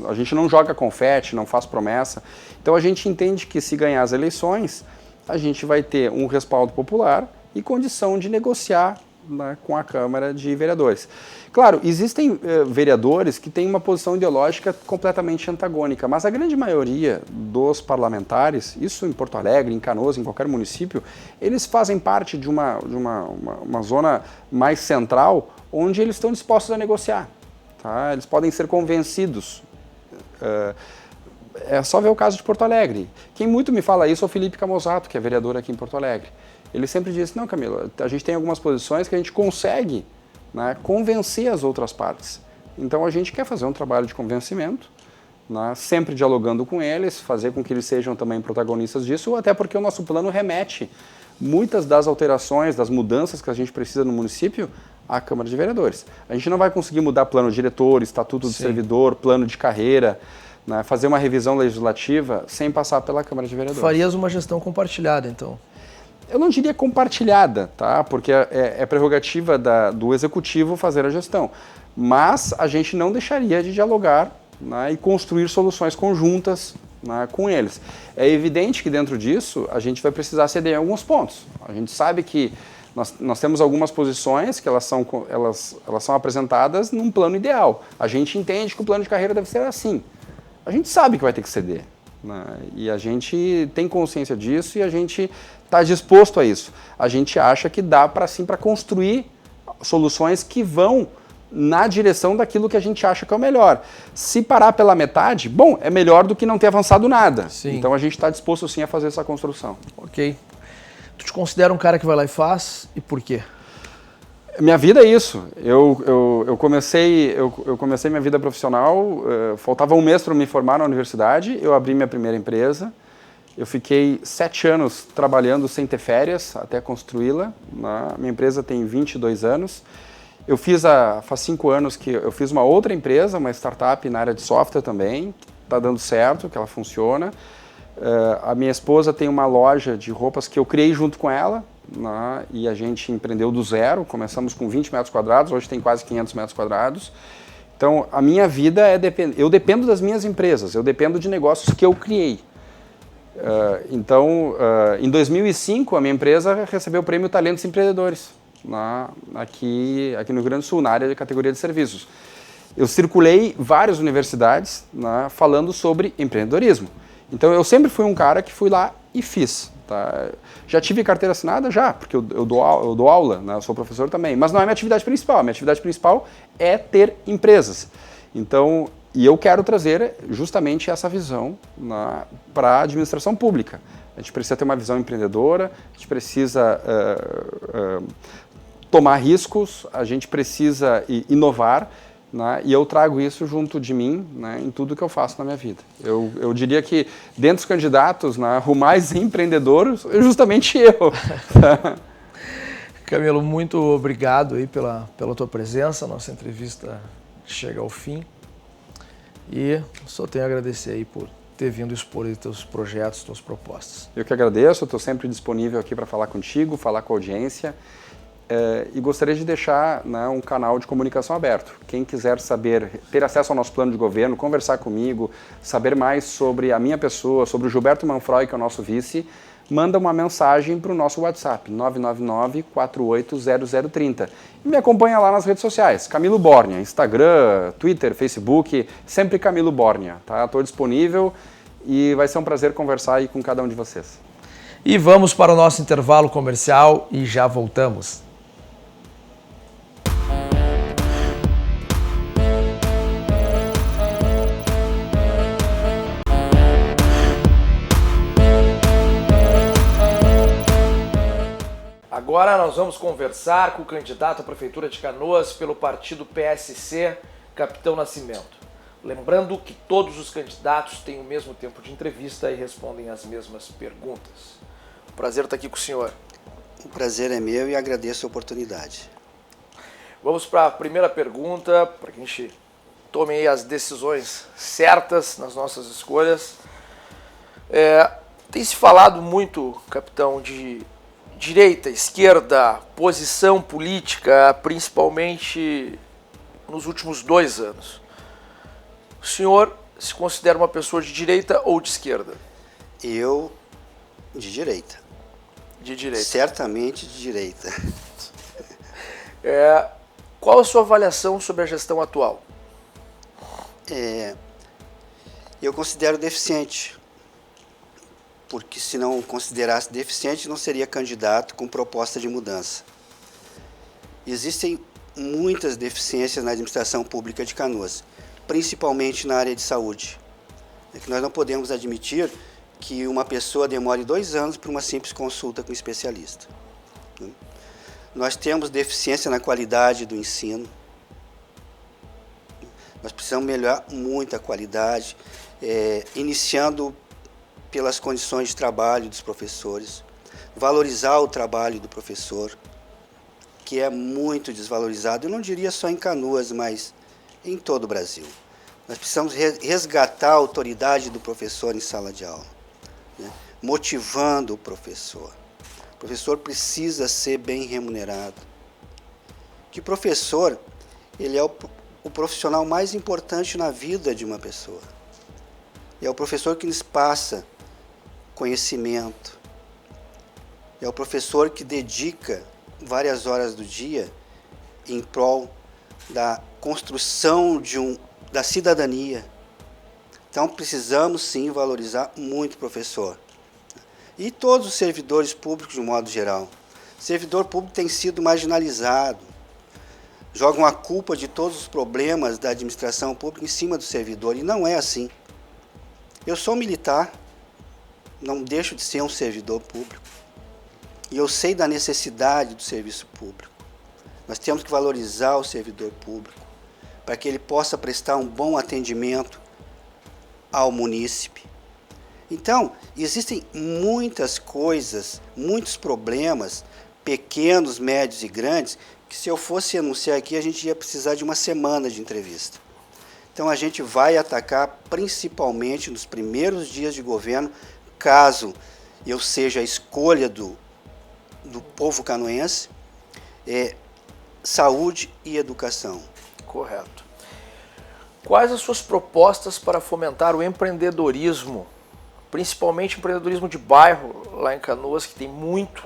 A gente não joga confete, não faz promessa. Então a gente entende que se ganhar as eleições, a gente vai ter um respaldo popular e condição de negociar, né, com a Câmara de Vereadores. Claro, existem vereadores que têm uma posição ideológica completamente antagônica, mas a grande maioria dos parlamentares, isso em Porto Alegre, em Canoas, em qualquer município, eles fazem parte de uma zona mais central, onde eles estão dispostos a negociar. Tá? Eles podem ser convencidos. É só ver o caso de Porto Alegre. Quem muito me fala isso é o Felipe Camozato, que é vereador aqui em Porto Alegre. Ele sempre diz, não, Camilo, a gente tem algumas posições que a gente consegue, né, convencer as outras partes. Então a gente quer fazer um trabalho de convencimento, né, sempre dialogando com eles, fazer com que eles sejam também protagonistas disso, até porque o nosso plano remete muitas das alterações, das mudanças que a gente precisa no município à Câmara de Vereadores. A gente não vai conseguir mudar plano diretor, estatuto do servidor, plano de carreira, né, fazer uma revisão legislativa sem passar pela Câmara de Vereadores. Farias uma gestão compartilhada, então? Eu não diria compartilhada, tá? Porque é prerrogativa do Executivo fazer a gestão. Mas a gente não deixaria de dialogar, né, e construir soluções conjuntas, né, com eles. É evidente que dentro disso a gente vai precisar ceder em alguns pontos. A gente sabe que nós temos algumas posições que elas são apresentadas num plano ideal. A gente entende que o plano de carreira deve ser assim. A gente sabe que vai ter que ceder. né? E a gente tem consciência disso e a gente está disposto a isso. A gente acha que dá para sim para construir soluções que vão na direção daquilo que a gente acha que é o melhor. Se parar pela metade, bom, é melhor do que não ter avançado nada. Sim. Então a gente está disposto sim a fazer essa construção. Ok. Tu te considera um cara que vai lá e faz, e por quê? Minha vida é isso. Eu comecei minha vida profissional, faltava um mês para me formar na universidade, eu abri minha primeira empresa, eu fiquei 7 anos trabalhando sem ter férias até construí-la. Minha empresa tem 22 anos. Eu fiz faz 5 anos que eu fiz uma outra empresa, uma startup na área de software também, que está dando certo, que ela funciona. A minha esposa tem uma loja de roupas que eu criei junto com ela, né, e a gente empreendeu do zero, começamos com 20 metros quadrados, hoje tem quase 500 metros quadrados. Então, a minha vida eu dependo das minhas empresas, eu dependo de negócios que eu criei. Em 2005, a minha empresa recebeu o prêmio Talentos Empreendedores, aqui no Rio Grande do Sul, na área de categoria de serviços. Eu circulei várias universidades falando sobre empreendedorismo. Então, eu sempre fui um cara que fui lá e fiz. Tá? Já tive carteira assinada? Já, porque eu dou aula, né? Eu sou professor também, mas não é minha atividade principal. A minha atividade principal é ter empresas. Então, e eu quero trazer justamente essa visão para a administração pública. A gente precisa ter uma visão empreendedora, a gente precisa tomar riscos, a gente precisa inovar, né? E eu trago isso junto de mim, né, em tudo que eu faço na minha vida. Eu diria que, dentre os candidatos, o mais empreendedor é justamente eu. Camilo, muito obrigado aí pela tua presença. Nossa entrevista chega ao fim. E só tenho a agradecer aí por ter vindo expor aí teus projetos, tuas propostas. Eu que agradeço, estou sempre disponível aqui para falar contigo, falar com a audiência. E gostaria de deixar um canal de comunicação aberto. Quem quiser ter acesso ao nosso plano de governo, conversar comigo, saber mais sobre a minha pessoa, sobre o Gilberto Manfroy, que é o nosso vice, manda uma mensagem para o nosso WhatsApp, 999-480030. E me acompanha lá nas redes sociais, Camilo Bórnia, Instagram, Twitter, Facebook, sempre Camilo Bórnia. Tá? Estou disponível e vai ser um prazer conversar aí com cada um de vocês. E vamos para o nosso intervalo comercial e já voltamos. Agora nós vamos conversar com o candidato à Prefeitura de Canoas pelo partido PSC, Capitão Nascimento. Lembrando que todos os candidatos têm o mesmo tempo de entrevista e respondem as mesmas perguntas. Prazer estar aqui com o senhor. O prazer é meu e agradeço a oportunidade. Vamos para a primeira pergunta, para que a gente tome aí as decisões certas nas nossas escolhas. Tem se falado muito, capitão, de direita, esquerda, posição política, principalmente nos últimos 2 anos. O senhor se considera uma pessoa de direita ou de esquerda? Eu, de direita. De direita. Certamente de direita. Qual a sua avaliação sobre a gestão atual? Eu considero deficiente. Porque se não considerasse deficiente, não seria candidato com proposta de mudança. Existem muitas deficiências na administração pública de Canoas, principalmente na área de saúde. Que nós não podemos admitir que uma pessoa demore 2 anos para uma simples consulta com um especialista. Nós temos deficiência na qualidade do ensino. Nós precisamos melhorar muito a qualidade, iniciando pelas condições de trabalho dos professores, valorizar o trabalho do professor, que é muito desvalorizado, eu não diria só em Canoas, mas em todo o Brasil. Nós precisamos resgatar a autoridade do professor em sala de aula, né? Motivando o professor. O professor precisa ser bem remunerado. Que o professor, ele é o profissional mais importante na vida de uma pessoa. E é o professor que nos passa conhecimento. É o professor que dedica várias horas do dia em prol da construção da cidadania, Então, precisamos sim valorizar muito o professor. E todos os servidores públicos, de um modo geral. O servidor público tem sido marginalizado. Jogam a culpa de todos os problemas da administração pública em cima do servidor. E não é assim. Eu sou militar, não deixo de ser um servidor público. E eu sei da necessidade do serviço público. Nós temos que valorizar o servidor público para que ele possa prestar um bom atendimento ao munícipe. Então, existem muitas coisas, muitos problemas, pequenos, médios e grandes, que se eu fosse anunciar aqui, a gente ia precisar de uma semana de entrevista. Então, a gente vai atacar principalmente nos primeiros dias de governo, caso eu seja a escolha do povo canoense, saúde e educação. Correto. Quais as suas propostas para fomentar o empreendedorismo, principalmente empreendedorismo de bairro lá em Canoas, que tem muito,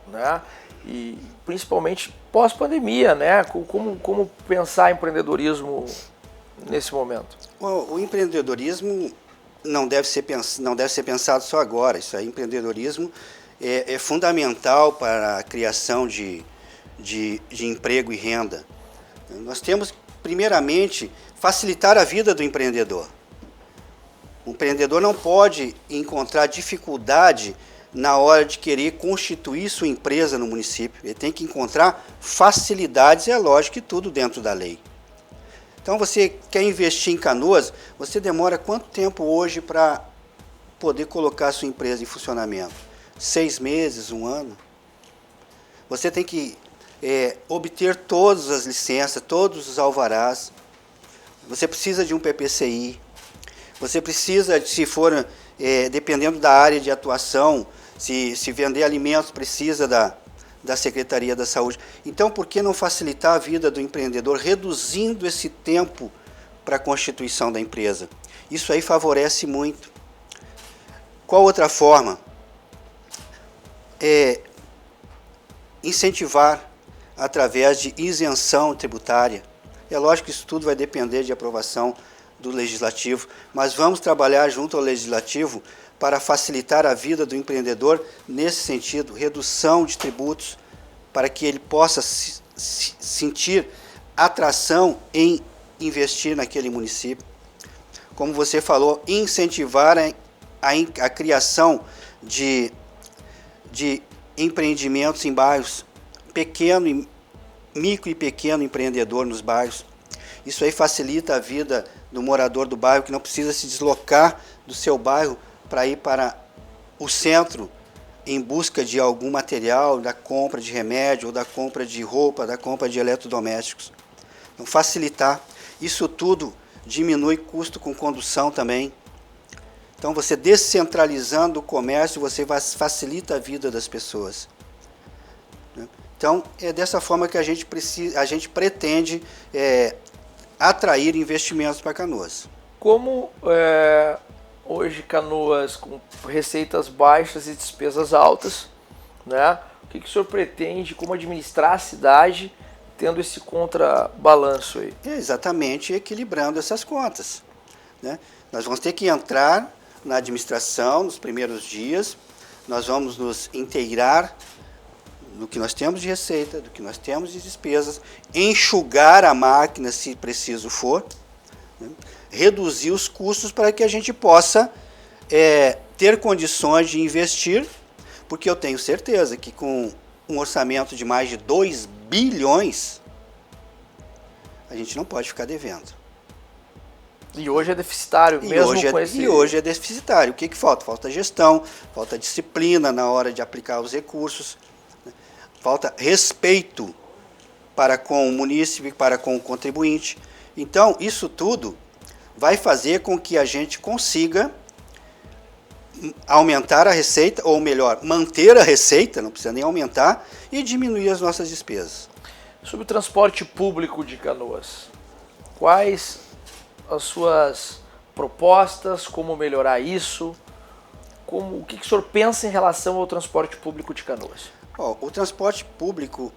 né? E principalmente pós-pandemia, né? Como pensar empreendedorismo nesse momento? O empreendedorismo não deve ser pensado só agora. Isso aí, empreendedorismo é fundamental para a criação de emprego e renda. Nós temos, primeiramente, facilitar a vida do empreendedor. O empreendedor não pode encontrar dificuldade na hora de querer constituir sua empresa no município. Ele tem que encontrar facilidades, é lógico que tudo dentro da lei. Então, você quer investir em Canoas, você demora quanto tempo hoje para poder colocar a sua empresa em funcionamento? 6 meses, 1 ano? Você tem que obter todas as licenças, todos os alvarás. Você precisa de um PPCI. Você precisa, se for, dependendo da área de atuação, se vender alimentos, precisa da Secretaria da Saúde. Então, por que não facilitar a vida do empreendedor, reduzindo esse tempo para a constituição da empresa? Isso aí favorece muito. Qual outra forma? Incentivar através de isenção tributária. É lógico que isso tudo vai depender de aprovação do Legislativo, mas vamos trabalhar junto ao Legislativo para facilitar a vida do empreendedor nesse sentido, redução de tributos, para que ele possa sentir atração em investir naquele município. Como você falou, incentivar a criação de empreendimentos em bairros, micro e pequeno empreendedor nos bairros. Isso aí facilita a vida do morador do bairro, que não precisa se deslocar do seu bairro para ir para o centro em busca de algum material, da compra de remédio, ou da compra de roupa, da compra de eletrodomésticos. Então, facilitar. Isso tudo diminui custo com condução também. Então, você descentralizando o comércio, você facilita a vida das pessoas. Então, é dessa forma que a gente pretende atrair investimentos para Canoas. Como hoje Canoas com receitas baixas e despesas altas, né? O que o senhor pretende, como administrar a cidade, tendo esse contrabalanço aí? Exatamente, equilibrando essas contas, né? Nós vamos ter que entrar na administração nos primeiros dias, nós vamos nos inteirar do que nós temos de receita, do que nós temos de despesas, enxugar a máquina se preciso for, né? Reduzir os custos para que a gente possa ter condições de investir, porque eu tenho certeza que com um orçamento de mais de 2 bilhões, a gente não pode ficar devendo. E hoje é deficitário, mesmo com esse... E hoje é deficitário. O que falta? Falta gestão, falta disciplina na hora de aplicar os recursos, né? Falta respeito para com o munícipe, para com o contribuinte. Então, isso tudo vai fazer com que a gente consiga aumentar a receita, ou melhor, manter a receita, não precisa nem aumentar, e diminuir as nossas despesas. Sobre o transporte público de Canoas, quais as suas propostas, como melhorar isso, o que o senhor pensa em relação ao transporte público de Canoas? O transporte público,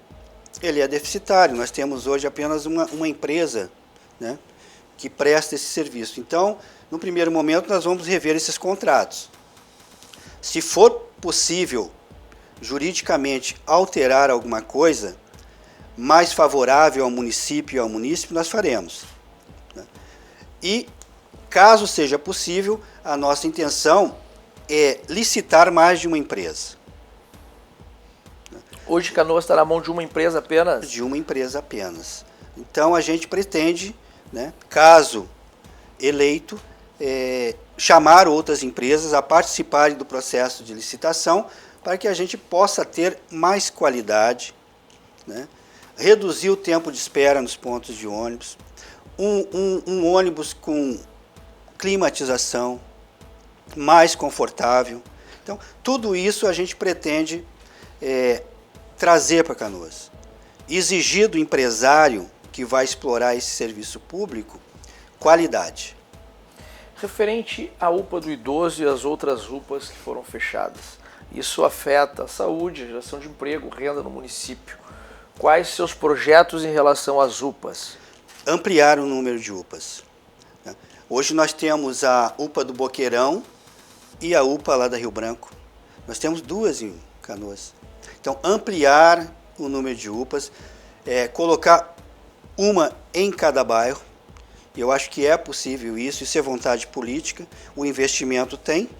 ele é deficitário. Nós temos hoje apenas uma empresa, né, que presta esse serviço. Então, no primeiro momento nós vamos rever esses contratos. Se for possível, juridicamente, alterar alguma coisa mais favorável ao município e ao munícipe, nós faremos. E, caso seja possível, a nossa intenção é licitar mais de uma empresa. Hoje Canoas está na mão de uma empresa apenas? De uma empresa apenas. Então a gente pretende, né, caso eleito, chamar outras empresas a participarem do processo de licitação para que a gente possa ter mais qualidade, né, reduzir o tempo de espera nos pontos de ônibus, um ônibus com climatização, mais confortável. Então, tudo isso a gente pretende trazer para Canoas. Exigir do empresário que vai explorar esse serviço público qualidade. Referente à UPA do idoso e as outras UPAs que foram fechadas, isso afeta a saúde, a geração de emprego, renda no município. Quais seus projetos em relação às UPAs? Ampliar o número de UPAs. Hoje nós temos a UPA do Boqueirão e a UPA lá da Rio Branco. Nós temos duas em Canoas. Então, ampliar o número de UPAs, colocar uma em cada bairro. Eu acho que é possível isso é vontade política. O investimento tem,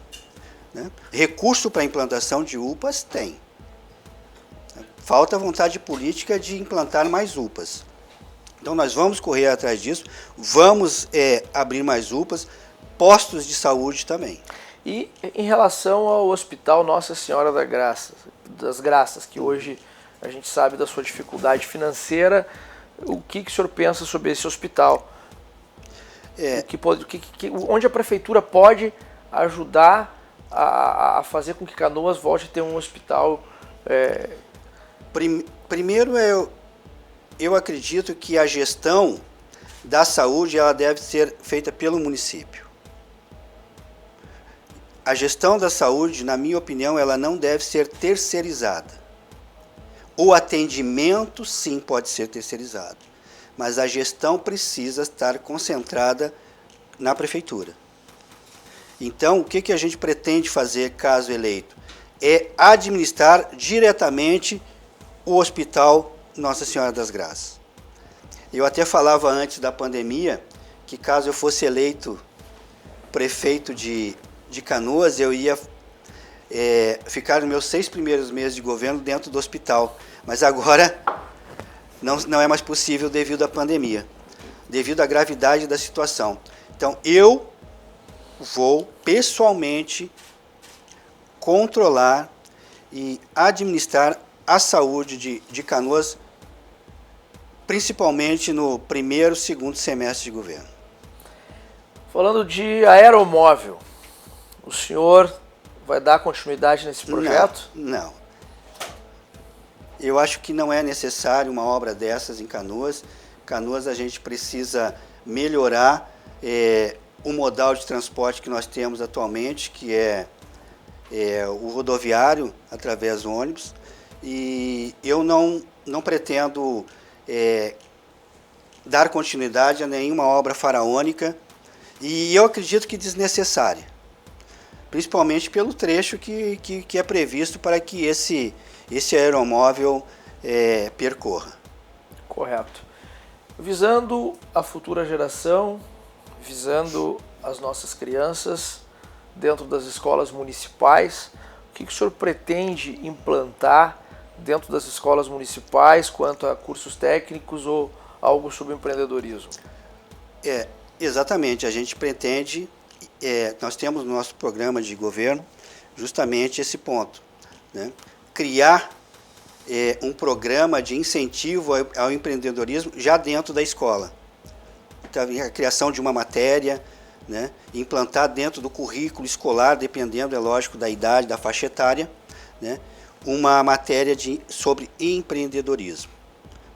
né? Recurso para a implantação de UPAs tem. Falta vontade política de implantar mais UPAs. Então, nós vamos correr atrás disso, vamos abrir mais UPAs, postos de saúde também. E em relação ao Hospital Nossa Senhora das Graças, que hoje a gente sabe da sua dificuldade financeira, o que o senhor pensa sobre esse hospital? Onde a prefeitura pode ajudar a fazer com que Canoas volte a ter um hospital? Primeiro, eu acredito que a gestão da saúde ela deve ser feita pelo município. A gestão da saúde, na minha opinião, ela não deve ser terceirizada. O atendimento, sim, pode ser terceirizado, mas a gestão precisa estar concentrada na prefeitura. Então, o que a gente pretende fazer, caso eleito? É administrar diretamente o Hospital Nossa Senhora das Graças. Eu até falava antes da pandemia que, caso eu fosse eleito prefeito de Canoas, eu ia ficar nos meus 6 primeiros meses de governo dentro do hospital. Mas agora não é mais possível devido à pandemia, devido à gravidade da situação. Então, eu vou pessoalmente controlar e administrar a saúde de Canoas, principalmente no primeiro e segundo semestre de governo. Falando de aeromóvel, o senhor vai dar continuidade nesse projeto? Não. Eu acho que não é necessário uma obra dessas em Canoas. Canoas, a gente precisa melhorar o modal de transporte que nós temos atualmente, que é o rodoviário através do ônibus. E eu não pretendo dar continuidade a nenhuma obra faraônica, e eu acredito que desnecessária, principalmente pelo trecho que é previsto para que esse aeromóvel percorra. Correto. Visando a futura geração, visando as nossas crianças dentro das escolas municipais, o que o senhor pretende implantar dentro das escolas municipais quanto a cursos técnicos ou algo sobre empreendedorismo? Exatamente, a gente pretende, nós temos no nosso programa de governo justamente esse ponto, né? Criar um programa de incentivo ao empreendedorismo já dentro da escola. Então, a criação de uma matéria, né? Implantar dentro do currículo escolar, dependendo, é lógico, da idade, da faixa etária, né? Uma matéria sobre empreendedorismo.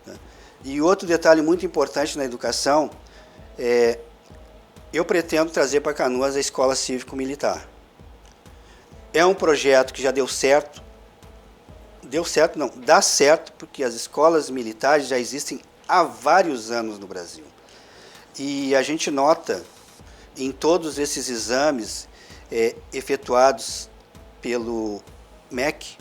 Né? E outro detalhe muito importante na educação eu pretendo trazer para Canoas a Escola Cívico-Militar. É um projeto que já deu certo. Dá certo, porque as escolas militares já existem há vários anos no Brasil. E a gente nota em todos esses exames efetuados pelo MEC,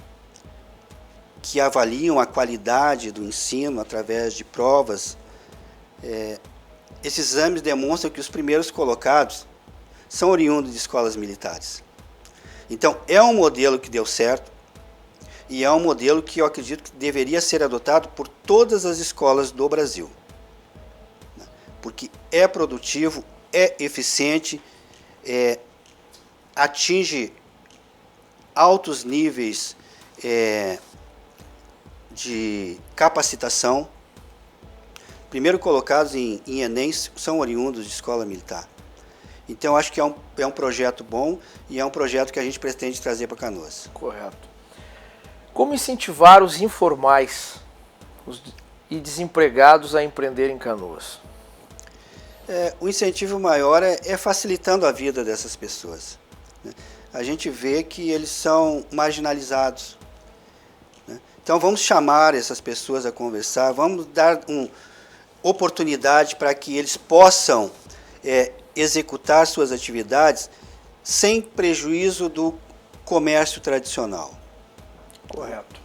que avaliam a qualidade do ensino através de provas, esses exames demonstram que os primeiros colocados são oriundos de escolas militares. Então, é um modelo que deu certo e é um modelo que eu acredito que deveria ser adotado por todas as escolas do Brasil. Porque é produtivo, é eficiente, atinge altos níveis de capacitação. Primeiro colocados em Enem são oriundos de escola militar. Então, acho que é um projeto bom e é um projeto que a gente pretende trazer para Canoas. Correto. Como incentivar os informais e desempregados a empreender em Canoas? O incentivo maior é facilitando a vida dessas pessoas, né? A gente vê que eles são marginalizados, né? Então, vamos chamar essas pessoas a conversar, vamos dar oportunidade para que eles possam executar suas atividades sem prejuízo do comércio tradicional. Correto.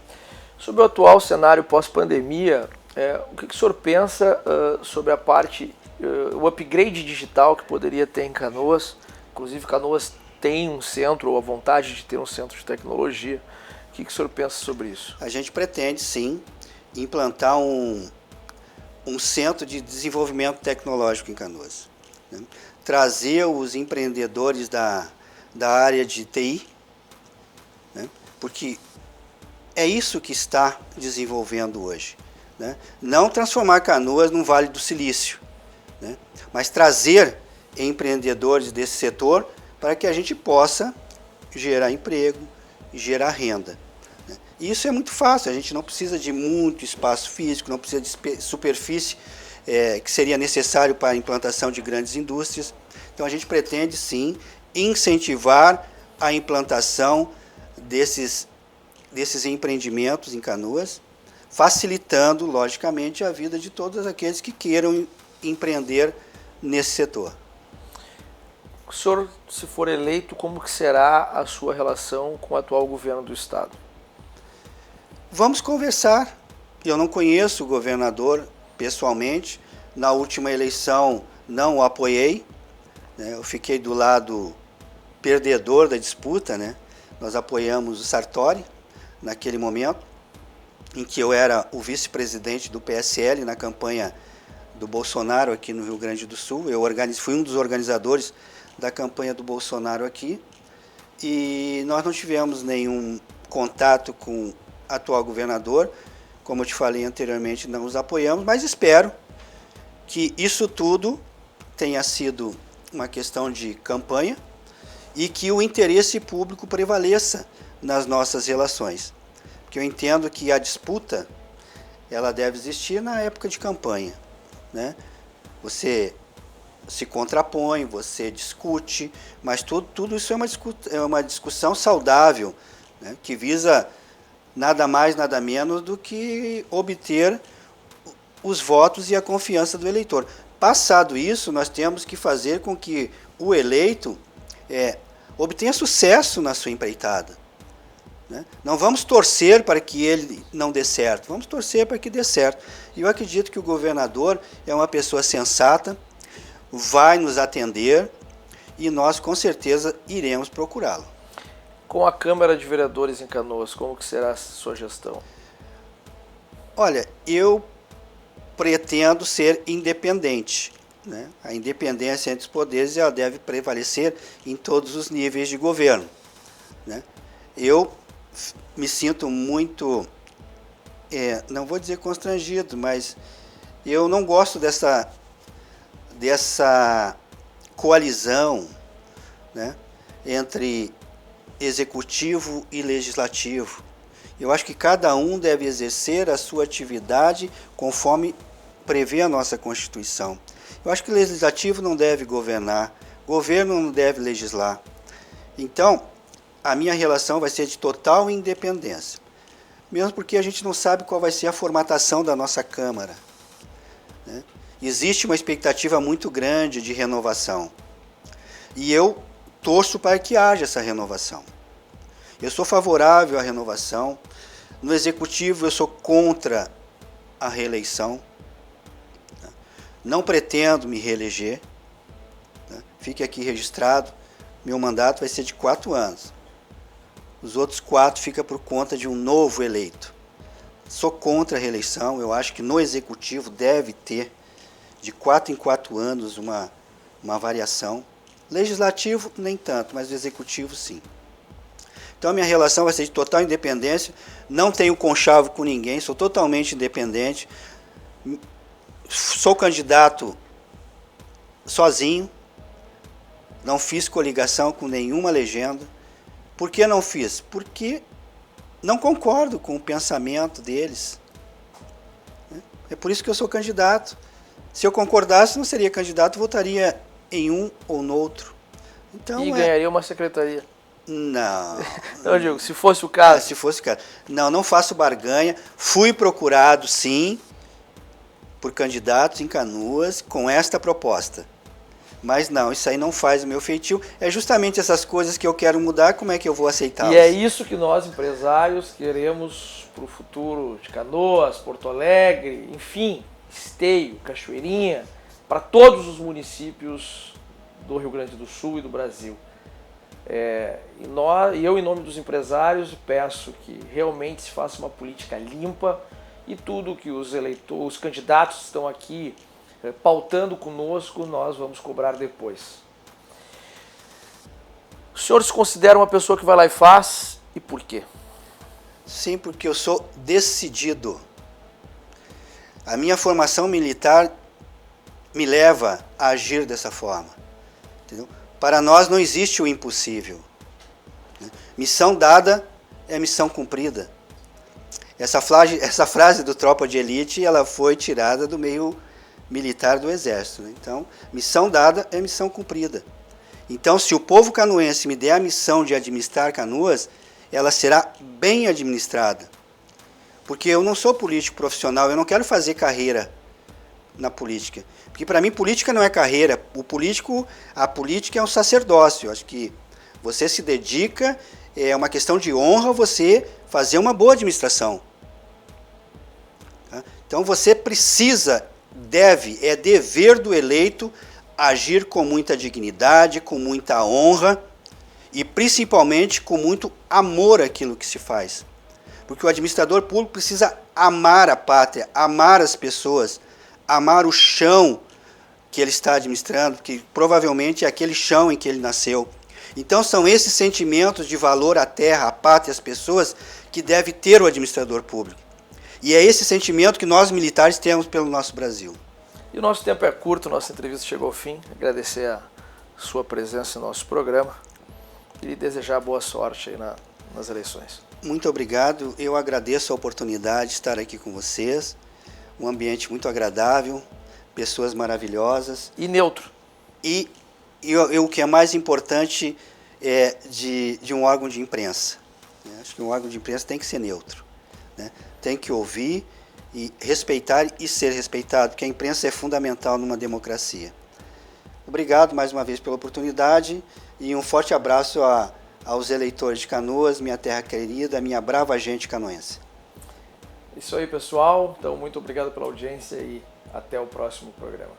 Sobre o atual cenário pós-pandemia, o que o senhor pensa sobre a parte, o upgrade digital que poderia ter em Canoas? Inclusive, Canoas tem um centro, ou a vontade de ter um centro de tecnologia. O que o senhor pensa sobre isso? A gente pretende, sim, implantar um centro de desenvolvimento tecnológico em Canoas, né? Trazer os empreendedores da área de TI, né? Porque é isso que está desenvolvendo hoje, né? Não transformar Canoas num Vale do Silício, né? Mas trazer empreendedores desse setor para que a gente possa gerar emprego, gerar renda, né? E isso é muito fácil, a gente não precisa de muito espaço físico, não precisa de superfície que seria necessário para a implantação de grandes indústrias. Então, a gente pretende, sim, incentivar a implantação desses empreendimentos em Canoas, facilitando, logicamente, a vida de todos aqueles que queiram empreender nesse setor. O senhor, se for eleito, como que será a sua relação com o atual governo do Estado? Vamos conversar. Eu não conheço o governador pessoalmente. Na última eleição não o apoiei, né? Eu fiquei do lado perdedor da disputa, né? Nós apoiamos o Sartori naquele momento, em que eu era o vice-presidente do PSL na campanha do Bolsonaro aqui no Rio Grande do Sul. Eu fui um dos organizadores da campanha do Bolsonaro aqui, e nós não tivemos nenhum contato com o atual governador. Como eu te falei anteriormente, não os apoiamos, mas espero que isso tudo tenha sido uma questão de campanha e que o interesse público prevaleça nas nossas relações. Porque eu entendo que a disputa, ela deve existir na época de campanha, né? Você se contrapõe, você discute, mas tudo isso é uma discussão saudável, né? Que visa nada mais, nada menos do que obter os votos e a confiança do eleitor. Passado isso, nós temos que fazer com que o eleito obtenha sucesso na sua empreitada, né? Não vamos torcer para que ele não dê certo, vamos torcer para que dê certo. E eu acredito que o governador é uma pessoa sensata, vai nos atender e nós com certeza iremos procurá-lo. Com a Câmara de Vereadores em Canoas, como que será a sua gestão? Olha, eu pretendo ser independente, né? A independência entre os poderes, ela deve prevalecer em todos os níveis de governo, né? Eu me sinto muito, não vou dizer constrangido, mas eu não gosto dessa coalizão, né, entre executivo e legislativo. Eu acho que cada um deve exercer a sua atividade conforme prevê a nossa Constituição. Eu acho que o legislativo não deve governar, o governo não deve legislar. Então, a minha relação vai ser de total independência, mesmo porque a gente não sabe qual vai ser a formatação da nossa Câmara, né? Existe uma expectativa muito grande de renovação. E eu torço para que haja essa renovação. Eu sou favorável à renovação. No Executivo, eu sou contra a reeleição. Não pretendo me reeleger. Fique aqui registrado. Meu mandato vai ser de 4 anos. Os outros 4 ficam por conta de um novo eleito. Sou contra a reeleição. Eu acho que no Executivo deve ter, de 4 em 4 anos, uma variação. Legislativo, nem tanto, mas o Executivo, sim. Então, a minha relação vai ser de total independência. Não tenho conchavo com ninguém, sou totalmente independente. Sou candidato sozinho. Não fiz coligação com nenhuma legenda. Por que não fiz? Porque não concordo com o pensamento deles. É por isso que eu sou candidato. Se eu concordasse, não seria candidato, votaria em um ou no outro. Então, e ganharia uma secretaria. Não. Não, eu digo, se fosse o caso. Se fosse o caso. Não faço barganha. Fui procurado, sim, por candidatos em Canoas com esta proposta. Mas não, isso aí não faz o meu feitio. É justamente essas coisas que eu quero mudar, como é que eu vou aceitá-las? E é isso que nós, empresários, queremos para o futuro de Canoas, Porto Alegre, enfim, Esteio, Cachoeirinha, para todos os municípios do Rio Grande do Sul e do Brasil. Eu, em nome dos empresários, peço que realmente se faça uma política limpa e tudo que os eleitores, os candidatos estão aqui pautando conosco, nós vamos cobrar depois. O senhor se considera uma pessoa que vai lá e faz, e por quê? Sim, porque eu sou decidido. A minha formação militar me leva a agir dessa forma. Entendeu? Para nós não existe o impossível. Missão dada é missão cumprida. Essa frase do Tropa de Elite, ela foi tirada do meio militar do Exército. Então, missão dada é missão cumprida. Então, se o povo canoense me der a missão de administrar Canoas, ela será bem administrada. Porque eu não sou político profissional, eu não quero fazer carreira na política. Porque para mim política não é carreira, a política é um sacerdócio. Eu acho que você se dedica, é uma questão de honra você fazer uma boa administração. Tá? Então você precisa, é dever do eleito agir com muita dignidade, com muita honra e principalmente com muito amor àquilo que se faz. Porque o administrador público precisa amar a pátria, amar as pessoas, amar o chão que ele está administrando, que provavelmente é aquele chão em que ele nasceu. Então são esses sentimentos de valor à terra, à pátria, às pessoas, que deve ter o administrador público. E é esse sentimento que nós militares temos pelo nosso Brasil. E o nosso tempo é curto, nossa entrevista chegou ao fim. Agradecer a sua presença no nosso programa e lhe desejar boa sorte aí nas eleições. Muito obrigado, eu agradeço a oportunidade de estar aqui com vocês. Um ambiente muito agradável, pessoas maravilhosas. E neutro. E o que é mais importante é de um órgão de imprensa. Acho que um órgão de imprensa tem que ser neutro. Tem que ouvir e respeitar e ser respeitado, porque a imprensa é fundamental numa democracia. Obrigado mais uma vez pela oportunidade e um forte abraço aos eleitores de Canoas, minha terra querida, minha brava gente canoense. Isso aí, pessoal. Então, muito obrigado pela audiência e até o próximo programa.